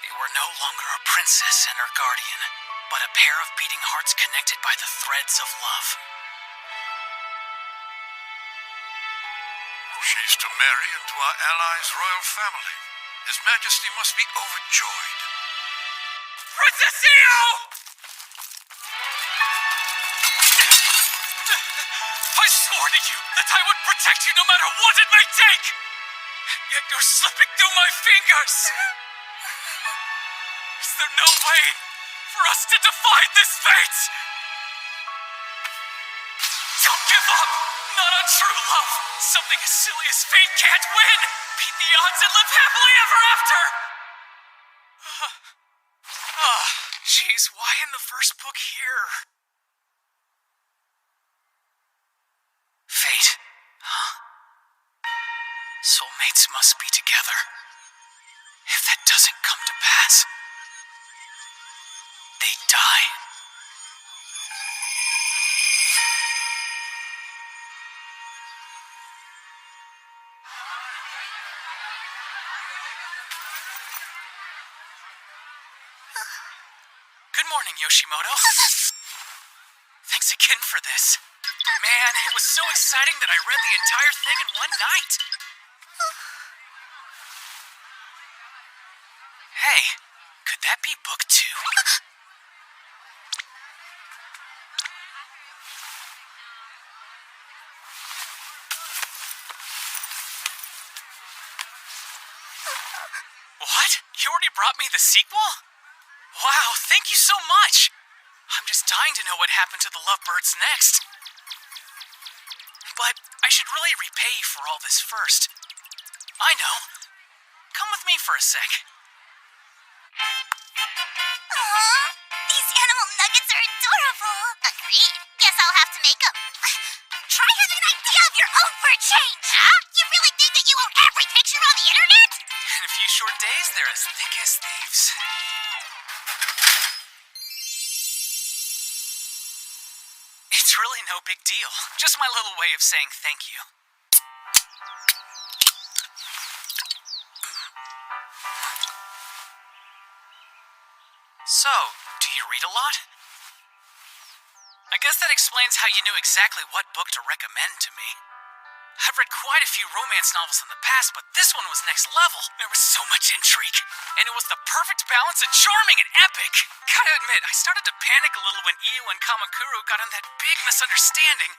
They were no longer a princess and her guardian, but a pair of beating hearts connected by the threads of love. She's to marry into our ally's royal family. His Majesty must be overjoyed. Princess Io! I swore to you that I would protect you no matter what it may take! Yet you're slipping through my fingers! Is there no way for us to defy this fate? Don't give up! Not on true love! Something as silly as fate can't win! Beat the odds and live happily ever after! Jeez, why in the first book here? Fate, huh? Soulmates must be together. If that doesn't come to pass, they die. Good morning, Yoshimoto. Thanks again for this. Man, it was so exciting that I read the entire thing in one night. Hey, could that be book 2? What? You already brought me the sequel? Wow, thank you so much! I'm just dying to know what happened to the lovebirds next. But I should really repay you for all this first. I know. Come with me for a sec. Aww, these animal nuggets are adorable. Agreed. Guess I'll have to make them. Try having an idea of your own for a change, huh? You really think that you own every picture on the internet? In a few short days, they're as thick as thieves. It's really no big deal. Just my little way of saying thank you. So, do you read a lot? I guess that explains how you knew exactly what book to recommend to me. I've read quite a few romance novels in the past, but this one was next level. There was so much intrigue, and it was the perfect balance of charming and epic. Gotta admit, I started to panic a little when Iyo and Kamakuru got in that big misunderstanding.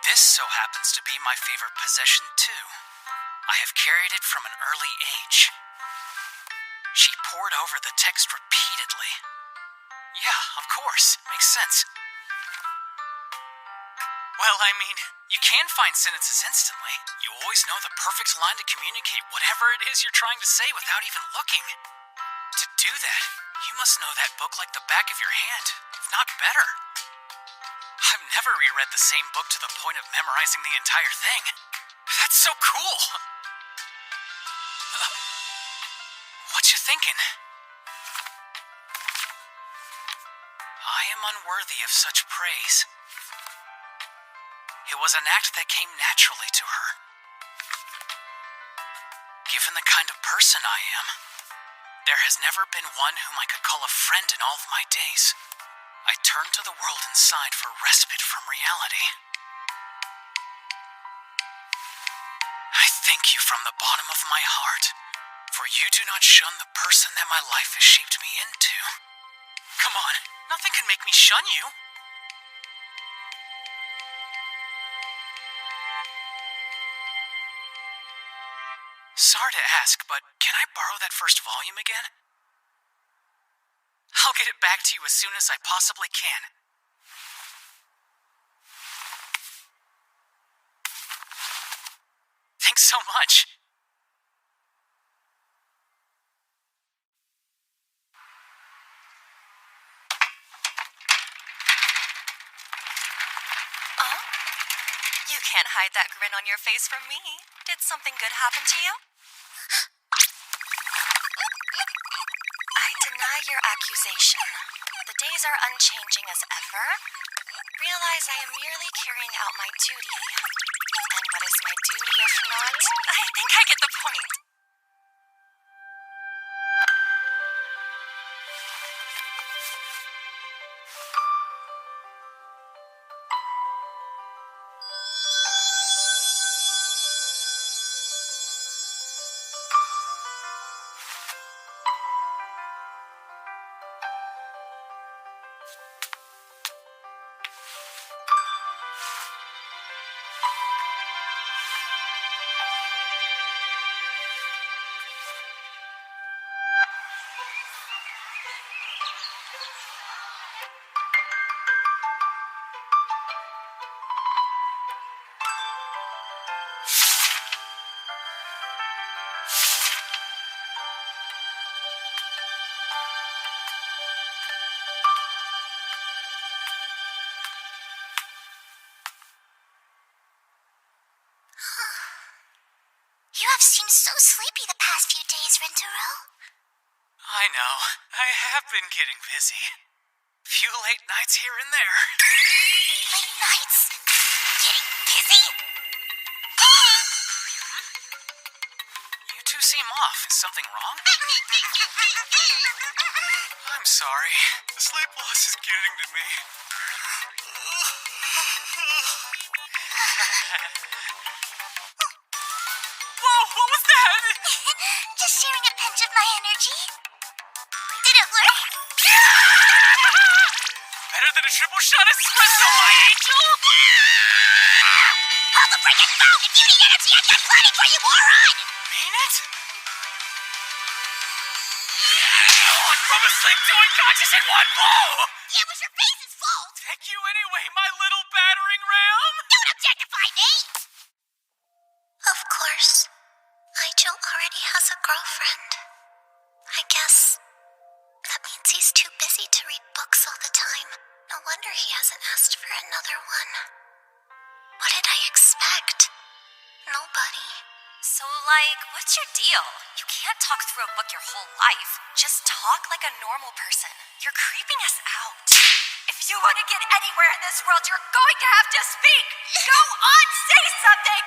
This so happens to be my favorite possession, too. I have carried it from an early age. She pored over the text repeatedly. Yeah, of course. Makes sense. Well, I mean, you can find sentences instantly. You always know the perfect line to communicate whatever it is you're trying to say without even looking. To do that, you must know that book like the back of your hand, if not better. I've never reread the same book to the point of memorizing the entire thing. That's so cool! What you thinking? I am unworthy of such praise. It was an act that came naturally to her. Given the kind of person I am, there has never been one whom I could call a friend in all of my days. I turned to the world inside for respite from reality. I thank you from the bottom of my heart, for you do not shun the person that my life has shaped me into. Come on, nothing can make me shun you. Sorry to ask, but can I borrow that first volume again? I'll get it back to you as soon as I possibly can. Thanks so much. Oh? You can't hide that grin on your face from me. Did something good happen to you? I deny your accusation. The days are unchanging as ever. Realize I am merely carrying out my duty. And what is my duty if not? I think I get the point. You have seemed so sleepy the past few days, Rintaro. I know. I have been getting busy. Few late nights here and there. Late nights? Getting busy? seem off. Is something wrong? I'm sorry. The sleep loss is getting to me. Whoa, what was that? Just sharing a pinch of my energy. Did it work? Better than a triple shot espresso, my angel! Hold the freaking phone! If you need energy, I've got plenty for you, moron! Mean it? From asleep to unconscious in one blow! Yeah, it was your face's fault! Take you anyway, my little battering ram! Don't objectify me! Of course. Nigel already has a girlfriend. I guess that means he's too busy to read books all the time. No wonder he hasn't asked for another one. What did I expect? Nobody. So, like, what's your deal? You can't talk through a book your whole life. Just talk like a normal person. You're creeping us out. If you want to get anywhere in this world, you're going to have to speak. Go on, say something.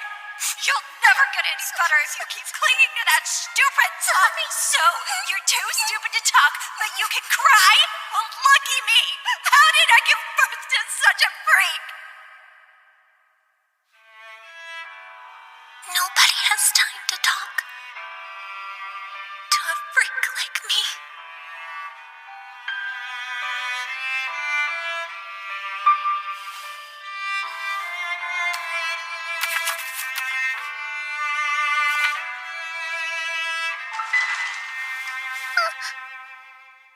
You'll never get any better if you keep clinging to that stupid tongue. So, you're too stupid to talk, but you can cry? Well, lucky me. How did I give birth to such a freak? Nobody has time to talk to a freak like me.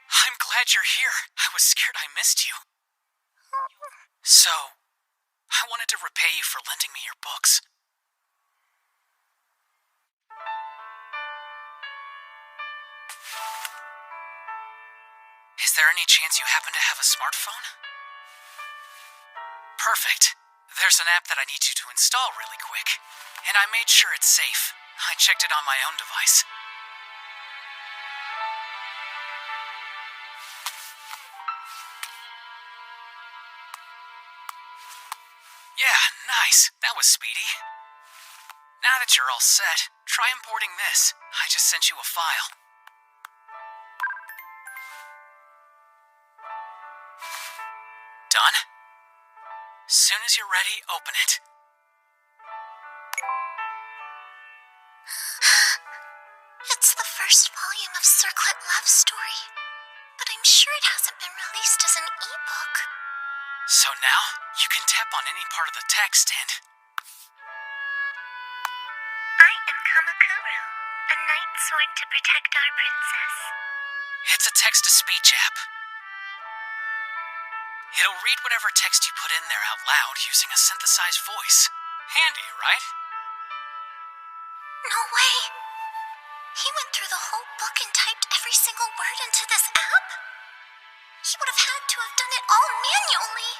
I'm glad you're here. I was scared I missed you. So, I wanted to repay you for lending me your books. Is there any chance you happen to have a smartphone? Perfect. There's an app that I need you to install really quick. And I made sure it's safe. I checked it on my own device. Yeah, nice. That was speedy. Now that you're all set, try importing this. I just sent you a file. Done? Soon as you're ready, open it. It's the first volume of Circlet Love Story, but I'm sure it hasn't been released as an e-book. So now, you can tap on any part of the text and... I am Kamakuru, a knight sworn to protect our princess. It's a text-to-speech app. It'll read whatever text you put in there out loud using a synthesized voice. Handy, right? No way. He went through the whole book and typed every single word into this app? He would have had to have done it all manually.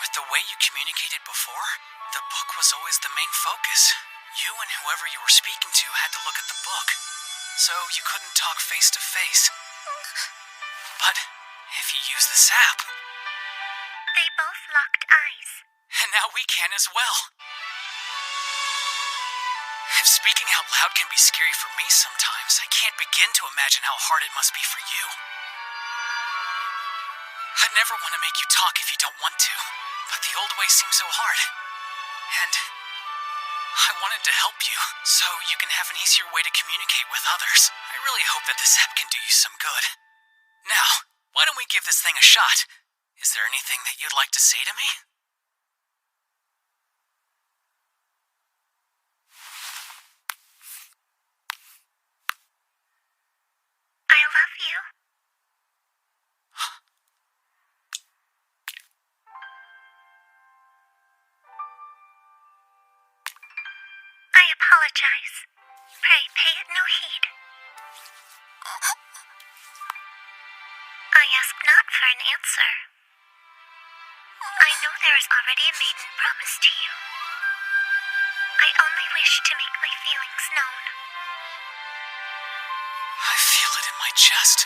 With the way you communicated before, the book was always the main focus. You and whoever you were speaking to had to look at the book, so you couldn't talk face to face. But if you use this app... They both locked eyes. And now we can as well. If speaking out loud can be scary for me sometimes, I can't begin to imagine how hard it must be for you. I'd never want to make you talk if you don't want to, but the old way seems so hard. And I wanted to help you, so you can have an easier way to communicate with others. I really hope that this app can do you some good. Now, why don't we give this thing a shot? Is there anything that you'd like to say to me? I love you. I apologize. Pray pay it no heed. I ask not for an answer. I know there is already a maiden promised to you. I only wish to make my feelings known. I feel it in my chest.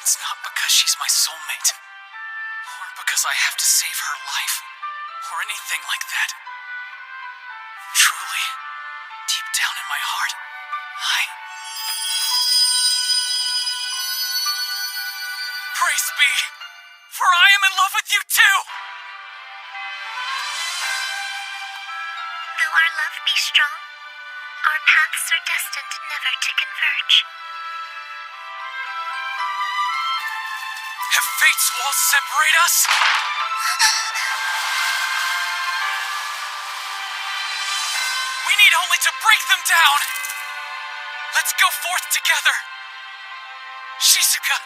It's not because she's my soulmate, or because I have to save her life, or anything like that. Truly, deep sweetheart. Praise be, for I am in love with you too! Though our love be strong, our paths are destined never to converge. Have fate's walls separate us? We need only to break them down! Let's go forth together! Shizuka!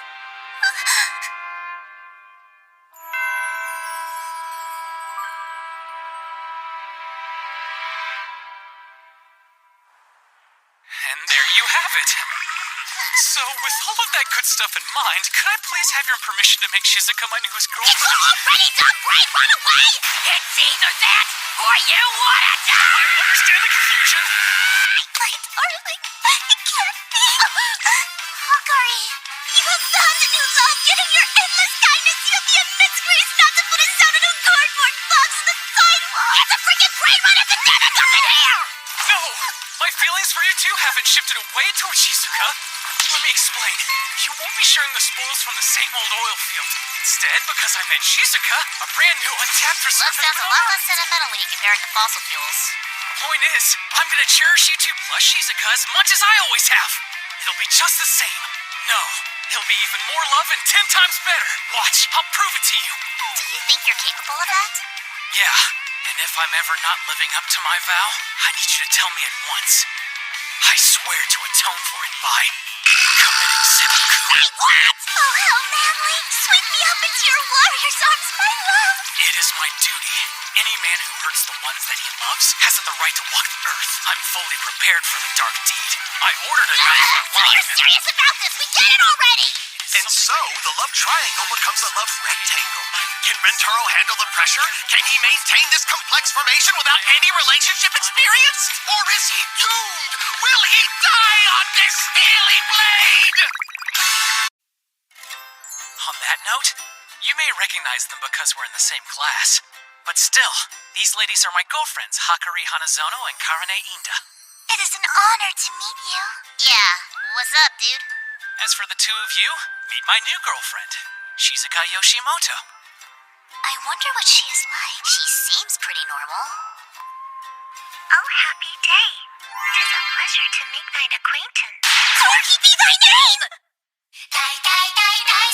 And there you have it. So, with all of that good stuff in mind, could I please have your permission to make Shizuka my newest girlfriend? Already done, Braid! Run away! It's either that or you wanna die! I understand the confusion. My darling, it can't be. Hakari, you have found a new love, yet in your endless kindness, you have the immense grace not to put us down in a cardboard box in the sidewalk. It's a freaking brain run at the demon up in here! No! My feelings for you two haven't shifted away towards Shizuka. Let me explain. You won't be sharing the spoils from the same old oil field. Instead, because I met Shizuka, a brand new untapped reserve. Love sounds a lot less sentimental when you compare it to fossil fuels. Point is, I'm gonna cherish you two plus Shizuka as much as I always have. It'll be just the same. No, it'll be even more love and 10 times better. Watch, I'll prove it to you. Do you think you're capable of that? Yeah, and if I'm ever not living up to my vow, I need you to tell me at once. I swear to atone for it by committing seppuku. Wait, what? Oh, how manly. Sweep me up into your warrior's arms, my love. It is my duty. Any man who hurts the ones that he loves hasn't the right to walk the earth. I'm fully prepared for the dark deed. I ordered a knife for So life. you're serious about this? We get it already. And so, the love triangle becomes a love rectangle. Can Rentaro handle the pressure? Can he maintain this complex formation without any relationship experience? Or is he doomed? Will he die on this steely blade? On that note, you may recognize them because we're in the same class. But still, these ladies are my girlfriends, Hakari Hanazono and Karane Inda. It is an honor to meet you. Yeah, what's up, dude? As for the two of you, meet my new girlfriend, Shizuka Yoshimoto. I wonder what she is like. She seems pretty normal. Oh, happy day. 'Tis a pleasure to make thine acquaintance. Corky be thy name! Die, die, die, die.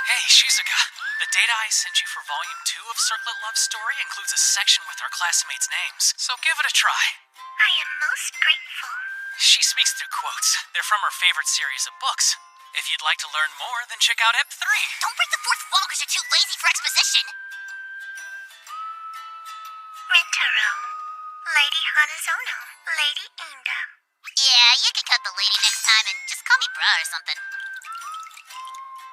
Hey, Shizuka. The data I sent you for Volume 2 of Circlet Love Story includes a section with our classmates' names, so give it a try. I am most grateful. She speaks through quotes. They're from her favorite series of books. If you'd like to learn more, then check out Ep 3. Don't break the fourth wall because you're too lazy for exposition. Rentaro, Lady Hanazono, Lady Inda. Yeah, you can cut the lady next time and just call me bruh or something.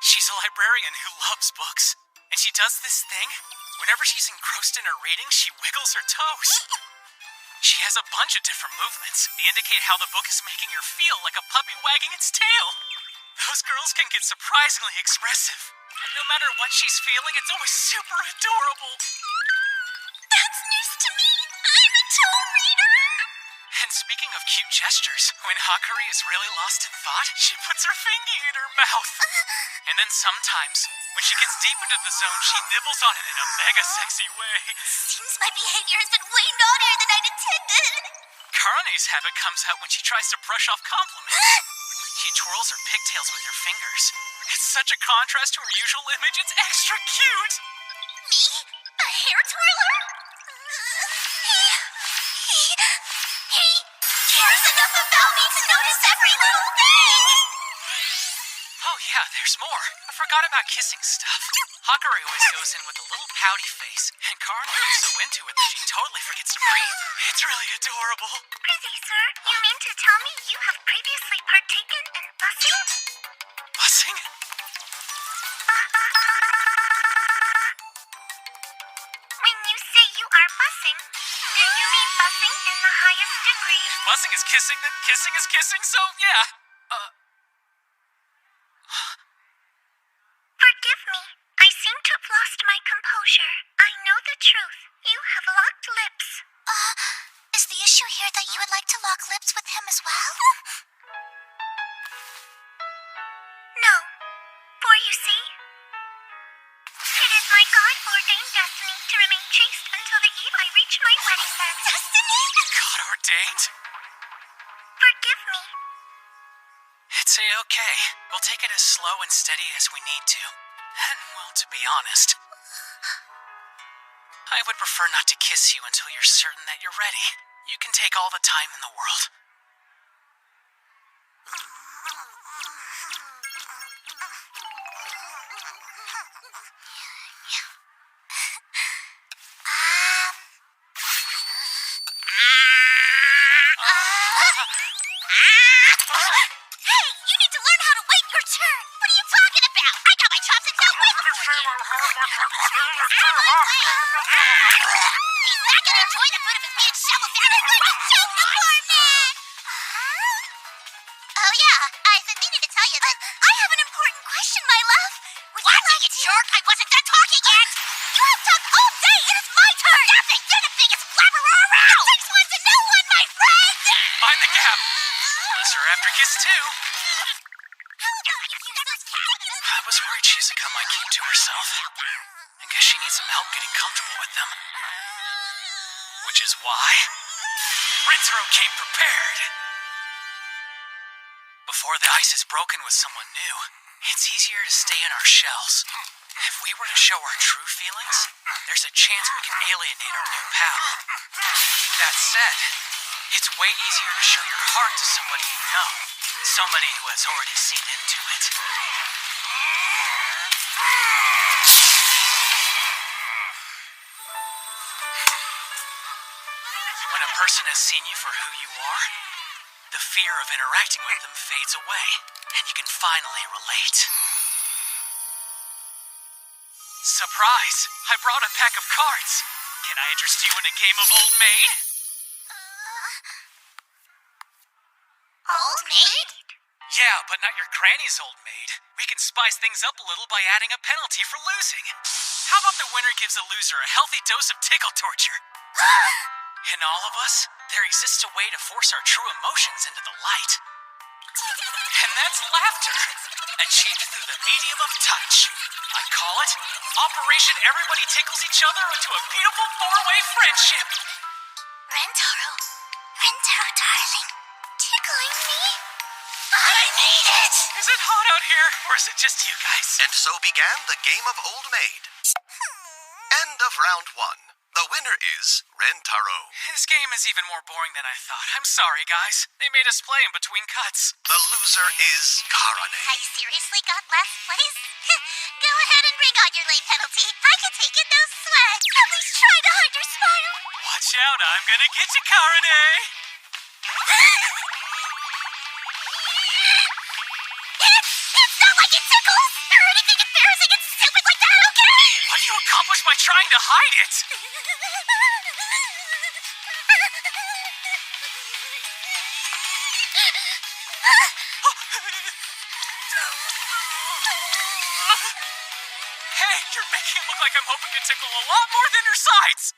She's a librarian who loves books. And she does this thing. Whenever she's engrossed in her reading, she wiggles her toes. She has a bunch of different movements. They indicate how the book is making her feel, like a puppy wagging its tail. Those girls can get surprisingly expressive. But no matter what she's feeling, it's always super adorable. That's news to me. I'm a toe reader. And speaking of cute gestures, when Hakari is really lost in thought, she puts her fingy in her mouth. And then sometimes, when she gets deep into the zone, she nibbles on it in a mega sexy way. Seems my behavior has been way naughtier than I'd intended. Karane's habit comes out when she tries to brush off compliments. She twirls her pigtails with her fingers. It's such a contrast to her usual image, it's extra cute. Me? A hair twirler? He cares enough about me to notice every little thing. Oh yeah, there's more. I forgot about kissing stuff. Hakari always goes in with a little pouty face, and Karana is so into it that she totally forgets to breathe. It's really adorable. Prithee, sir, you mean to tell me you have previously partaken in bussing? Buzzing? When you say you are bussing, do you mean bussing in the highest degree? Buzzing is kissing, then kissing is kissing, so yeah. Forgive me. I seem to have lost my composure. I know the truth. You have locked lips. Is the issue here that you would like to lock lips with him as well? No. For you see, it is my God-ordained destiny to remain chaste until the eve I reach my wedding bed. Destiny? God ordained? Forgive me. It's a-okay. We'll take it as slow and steady as we need to. And, well, to be honest, I would prefer not to kiss you until you're certain that you're ready. You can take all the time in the world. Hey, you need to learn how to wait your turn. What are you talking about? I got my chopsticks out way before you. He's not gonna enjoy the food if it's being shoveled down his throat. Shove the poor man. Oh yeah, I've been meaning to tell you that I have an important question, my love. Would you like to... jerk? I wasn't done talking yet. You have talked all day. It is my turn. Stop it. You're the biggest blabberer around. Sex one to no one, my friend. Mind the gap. Unless you're after kiss too. I was worried Shizuka might keep to herself. I guess she needs some help getting comfortable with them. Which is why Rentaro came prepared. Before the ice is broken with someone new, it's easier to stay in our shells. If we were to show our true feelings, there's a chance we can alienate our new pal. That said, it's way easier to show your heart to somebody you know. Somebody who has already seen into it. When a person has seen you for who you are, the fear of interacting with them fades away, and you can finally relate. Surprise! I brought a pack of cards. Can I interest you in a game of Old Maid? Old maid? Yeah, but not your granny's old maid. We can spice things up a little by adding a penalty for losing. How about the winner gives a loser a healthy dose of tickle torture? In all of us, there exists a way to force our true emotions into the light. And that's laughter, achieved through the medium of touch. I call it Operation Everybody Tickles Each Other into a beautiful four-way friendship. Rentaro, darling, tickling me? I need it! Is it hot out here, or is it just you guys? And so began the game of Old Maid. End of round 1. The winner is Rentaro. This game is even more boring than I thought. I'm sorry, guys. They made us play in between cuts. The loser is Karane. I seriously got last place? Go ahead and bring on your late penalty. I can take it, no sweat. At least try to hide your smile. Watch out, I'm gonna get you, Karane. It's not like it tickles or anything embarrassing and stupid like that, okay? What do you accomplish by trying to hide it? Hey, you're making it look like I'm hoping to tickle a lot more than your sides.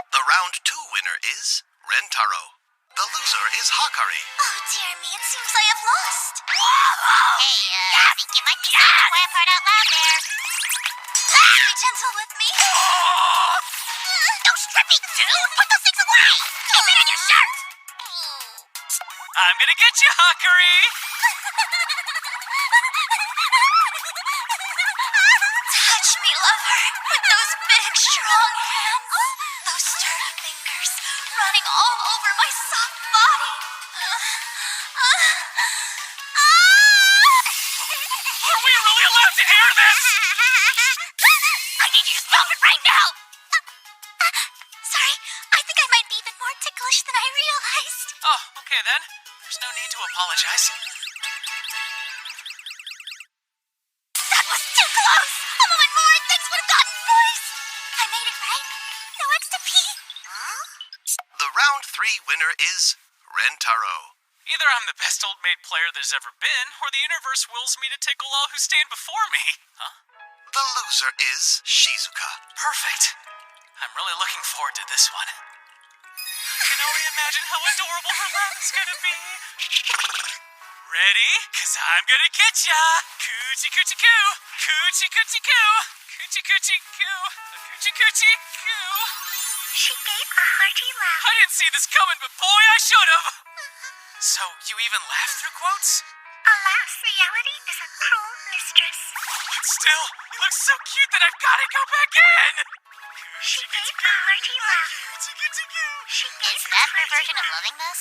The round 2 winner is Rentaro. The loser is Hakari. Oh, dear me, it seems I have lost. Hey, I think you might be saying the quiet part out loud there. Please be gentle with me. No stripping, dude! Put those things away! Keep it on your shirt! I'm gonna get you, Hakari. Touch me, lover, with those big, strong hands. Those sturdy fingers running all over my soft body. Are we really allowed to air this? I need you to stop it right now! Sorry, I think I might be even more ticklish than I realized. Oh, okay then. There's no need to apologize. That was too close! A moment more and things would have gotten moist! I made it, right? No extra pee? The round 3 winner is Rentaro. Either I'm the best old maid player there's ever been, or the universe wills me to tickle all who stand before me. Huh? The loser is Shizuka. Perfect. I'm really looking forward to this one. I can only imagine how adorable her laugh is gonna be. Ready? Cause I'm gonna get ya! Coochie coochie coo! Coochie coochie coo! Coochie coochie coo! Coochie coochie coo! She gave a hearty laugh. I didn't see this coming, but boy, I should've! So, you even laugh through quotes? Alas, reality is a cruel mistress. Still, he looks so cute that I've gotta go back in! She gave a hearty laugh. She gave Is that her version of loving this?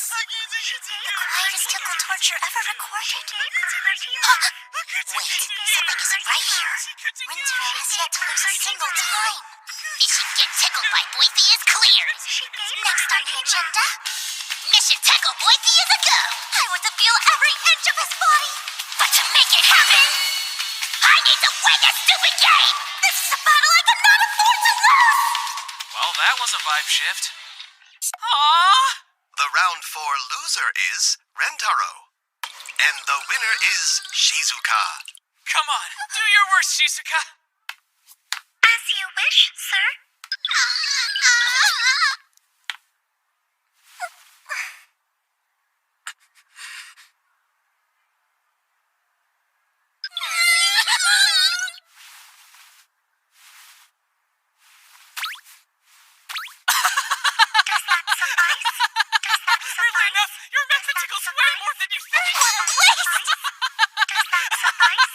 She gave The quietest tickle torture ever recorded. a hearty laugh. Wait, something isn't right here. Rintaro has yet to lose a single time. Mission Get Tickled by Boise is clear. Next on the agenda, Mission Tickle Boise is a go. I want to feel every inch of his body. But to make it happen, I need to win this stupid game. This is a battle I cannot afford to lose. Well, that was a vibe shift. Aww! The round 4 loser is Rentaro. And the winner is Shizuka. Come on, do your worst, Shizuka. As you wish, sir. Weirdly enough, your method tickles way more than you think. What a waste! Does that suffice?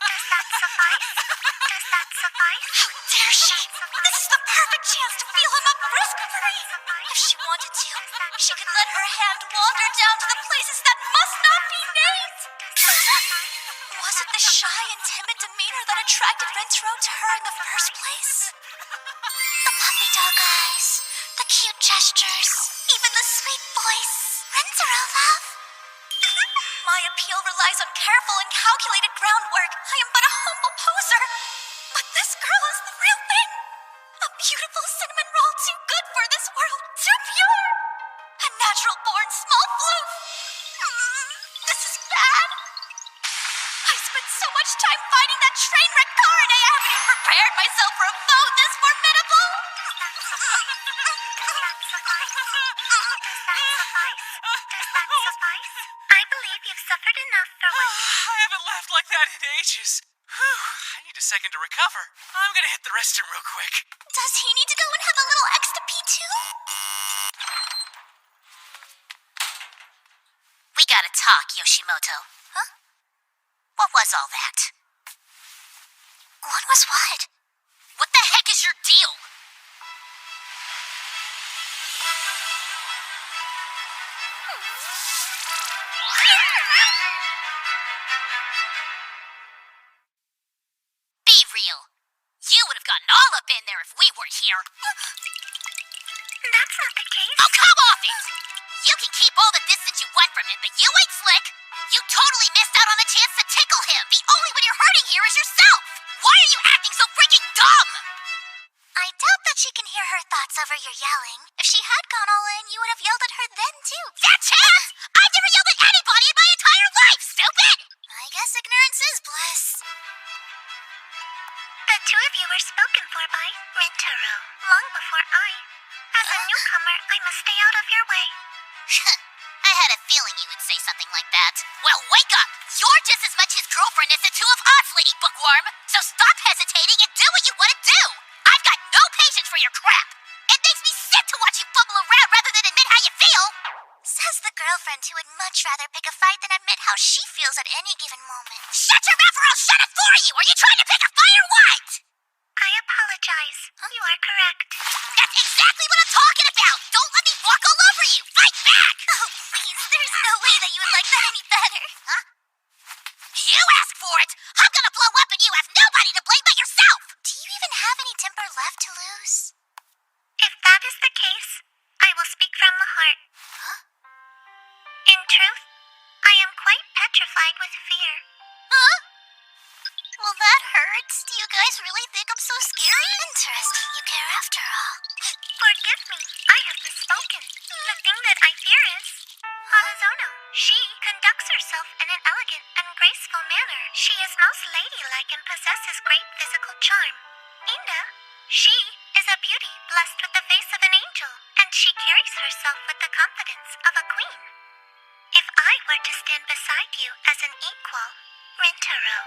Does that suffice? Does that suffice? How dare she? This is the perfect chance to feel him up risk-free. If she wanted to, she could let her hand wander down to the places that must not be named. Was it the shy and timid demeanor that attracted Rentaro to her in the first place? The puppy dog eyes, the cute gestures, even the sweet voice. Rentaro, love. My appeal relies on careful and calculated groundwork. I am but a humble poser. But this girl is the real thing. A beautiful cinnamon roll too good for this world, too pure. A natural-born small floof. This is bad. I spent so much time fighting that train wreck Karane. I haven't even prepared myself for a foe this formidable. I believe you've suffered enough for one day. I haven't laughed like that in ages. Whew, I need a second to recover. I'm gonna hit the restroom real quick. Does he need to go and have a little extra pee too? We gotta talk, Yoshimoto. Huh? What was all that? What was what? What the heck is is your deal? Be real. You would have gotten all up in there if we weren't here. That's not the case. Oh, come off it! You can keep all the distance you want from him, but you ain't slick. You totally missed out on the chance to tickle him. The only one you're hurting here is yourself. Why are you acting so freaking dumb? I doubt that she can hear her thoughts over your yelling. If she had gone all in, you would have yelled at her then, too. That chance? I've never yelled at anybody in my entire life, stupid! I guess ignorance is bliss. The two of you were spoken for by Rintaro, long before I. As a newcomer, I must stay out of your way. I had a feeling you would say something like that. Well, wake up! You're just as much his girlfriend as the two of us, Lady Bookworm! So stop hesitating and do what you want to do! I've got no patience for your crap! It makes me sick to watch you fumble around rather than admit how you feel! Says the girlfriend who would much rather pick a fight than admit how she feels at any given moment. Shut your mouth or I'll shut it for you! Are you trying to pick a fight or what? I apologize. You are correct. That's exactly what I'm talking about! Don't let me walk all over you! Fight back! Oh, please, there's no way that you would like that any better. Huh? You asked for it! I'm gonna blow up and you have nobody to blame but yourself! Do you even have any temper left to lose? If that is the case, I will speak from the heart. Huh? In truth, I am quite petrified with fear. Huh? Well, that hurts. Do you guys really think I'm so scary? Interesting, you care after all. Forgive me, I have misspoken. The thing that I fear is Hanazono. She conducts herself in an elegant and graceful manner. She is most ladylike and possesses great physical charm. Inda, she is a beauty blessed with the face of an angel, and she carries herself with the confidence of a queen. If I were to stand beside you as an equal, Rintaro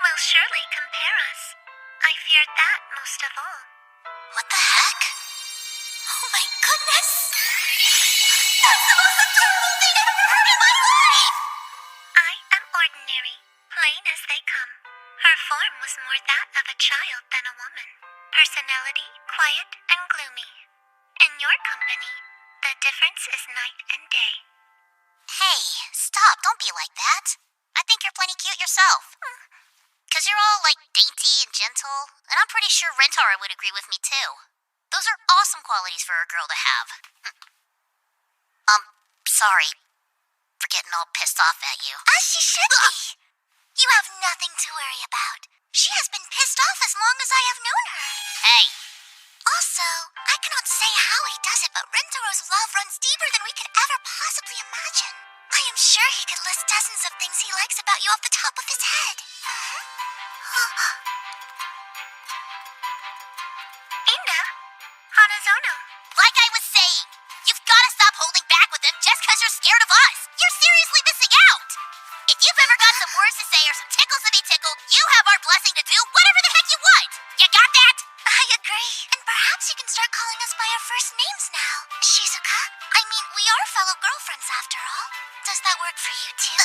will surely compare us. I fear that most of all. What the heck? Oh my goodness! That's the most adorable thing I've ever heard in my life! I am ordinary, plain as they come. Her form was more that of a child than a woman. Personality, quiet and gloomy. In your company, the difference is night and day. Hey, stop, don't be like that. I think you're plenty cute yourself. Because you're all, like, dainty and gentle, and I'm pretty sure Rintaro would agree with me, too. Those are awesome qualities for a girl to have. Sorry for getting all pissed off at you. As she should be. You have nothing to worry about. She has been pissed off as long as I have known her. Hey. Also, I cannot say how he does it, but Rintaro's love runs deeper than we could ever possibly imagine. I am sure he could list dozens of things he likes about you off the top of his head. Inda, Hanazono. Like I was saying, you've got to stop holding back with him just because you're scared of us. You're seriously missing out. If you've ever got some words to say or some tickles to be tickled, you have our blessing to do whatever the heck you want. You got that? I agree. And perhaps you can start calling us by our first names now. Shizuka? I mean, we are fellow girlfriends after all. Does that work for you too?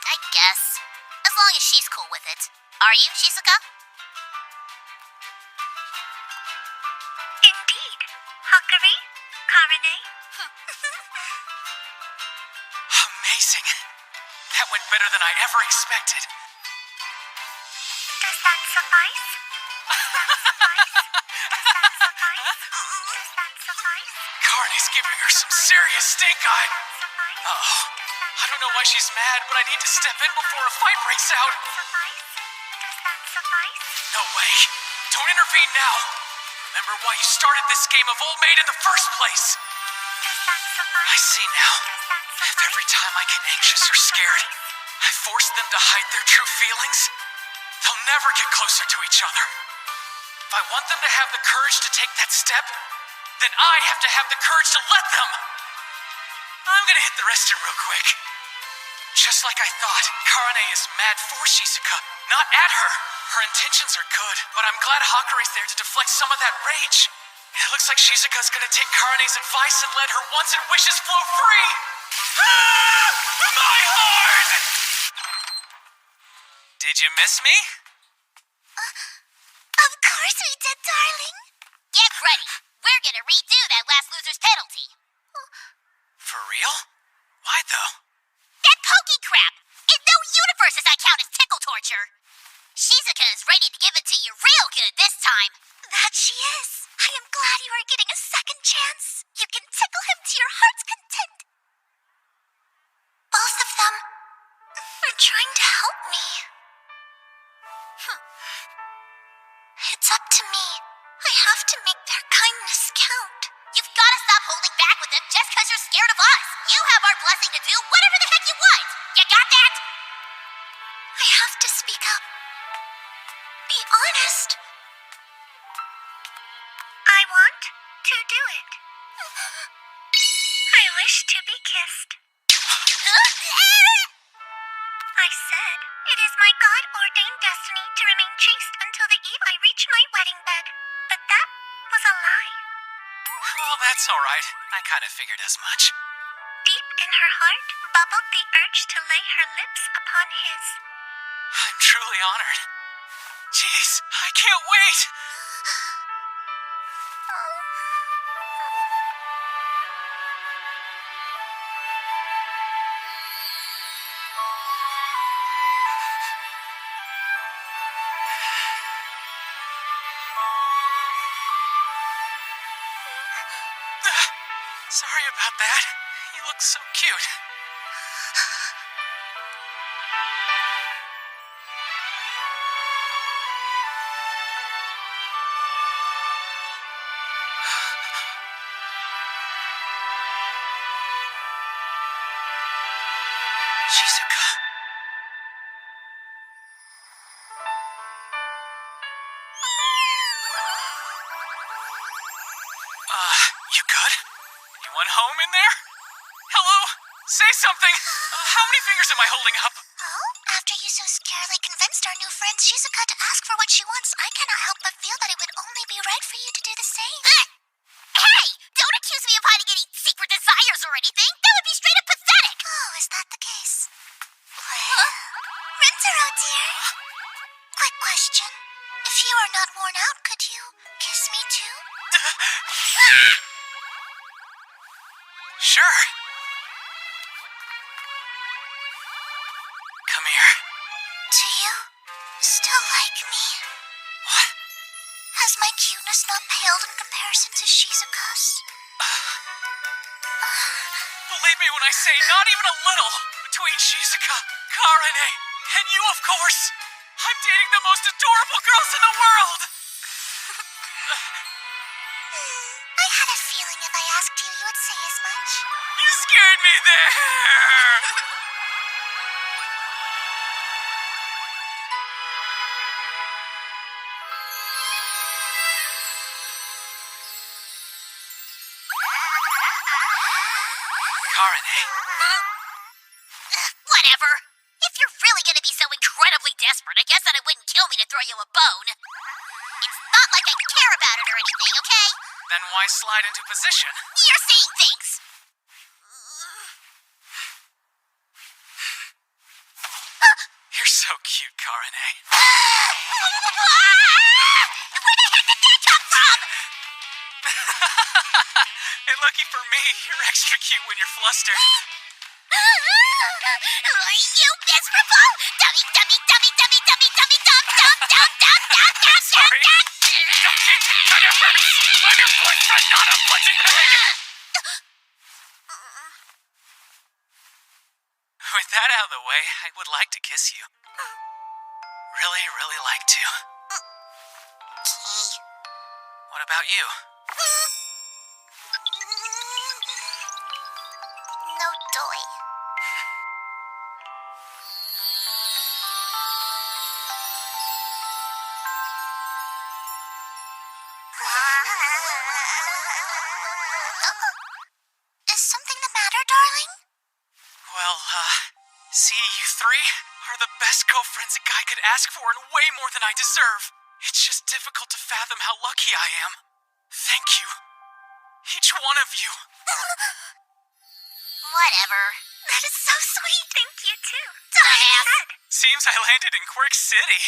I guess. As long as she's cool with it. Are you, Shizuka? Indeed. Hakari? Karane? Amazing. That went better than I ever expected. Does that suffice? Does that suffice? Karne's giving her some serious stink eye. Oh, I don't know why she's mad, but I need to step in before a fight breaks out. Does that suffice? No way. Don't intervene now. Remember why you started this game of Old Maid in the first place. Does that suffice? I see now. Does If every time I get anxious or scared, I force them to hide their true feelings, they'll never get closer to each other. If I want them to have the courage to take that step, then I have to have the courage to let them. I'm gonna hit the restroom real quick. Just like I thought, Karane is mad for Shizuka, not at her. Her intentions are good, but I'm glad Hakari's there to deflect some of that rage. It looks like Shizuka's gonna take Karane's advice and let her wants and wishes flow free. Ah! My heart! Did you miss me? Of course course we did, darling. Get ready. We're gonna redo that last loser's penalty. For real? Why though? That pokey crap! In no universe does that count as tickle torture. Shizuka is ready to give it to you real good this time. That she is. I am glad you are getting a second chance. You can tickle him to your heart's content. Both of them are trying to help me. It's up to me. I have to make their kindness count. You've gotta stop holding back with them just because you're scared of us. You have our blessing to do whatever the heck you want. You got that? I have to speak up. Be honest. I want to do it. I wish to be kissed. I said, it is my God-ordained destiny to remain chaste until the eve I reach my wedding bed. But that was a lie. Well, that's alright. I kind of figured as much. Deep in her heart bubbled the urge to lay her lips upon his. I'm truly honored. Jeez, I can't wait! Sorry about that. He looks so cute. Shizuka. You good? Anyone home in there? Hello? Say something! How many fingers am I holding up? Oh, after you so scarily convinced our new friend Shizuka to ask for what she wants, I cannot help but feel that it would only be right for you to do the same. Hey! Don't accuse me of hiding any secret desires or anything. That would be straight up pathetic. Oh, is that the case? Well, Rentaro, dear. Quick question. If you are not worn out, could you kiss me too? Sure. Come here. Do you still like me? What? Has my cuteness not paled in comparison to Shizuka's? Believe me when I say not even a little. Between Shizuka, Karane, and you, of course. I'm dating the most adorable girls in the world. I had a feeling if I asked you, you would say as much. You scared me there. Karane. Whatever. If you're really gonna be so incredibly desperate, I guess that it wouldn't kill me to throw you a bone. It's not like I care about it or anything, okay? Then why slide into position? You're saying things. You're so cute, Karane. Where the heck did that come from? And lucky for me, you're extra cute when you're flustered. You miserable! Dummy, dummy, dummy, dummy, dummy, dummy, dum, dum, dum, dum, dum, dum, Sorry. Don't get to your first. I'm your boyfriend, not a punching bag. With that out of the way, I would like to kiss you. Really, really like to. What about you? No doy. Is something the matter, darling? Well, see, you three are the best girlfriends a guy could ask for and way more than I deserve. It's just difficult to fathom how lucky I am. Thank you. Each one of you. Whatever. That is so sweet. Thank you, too. Dumbass. Seems I landed in Quirk City.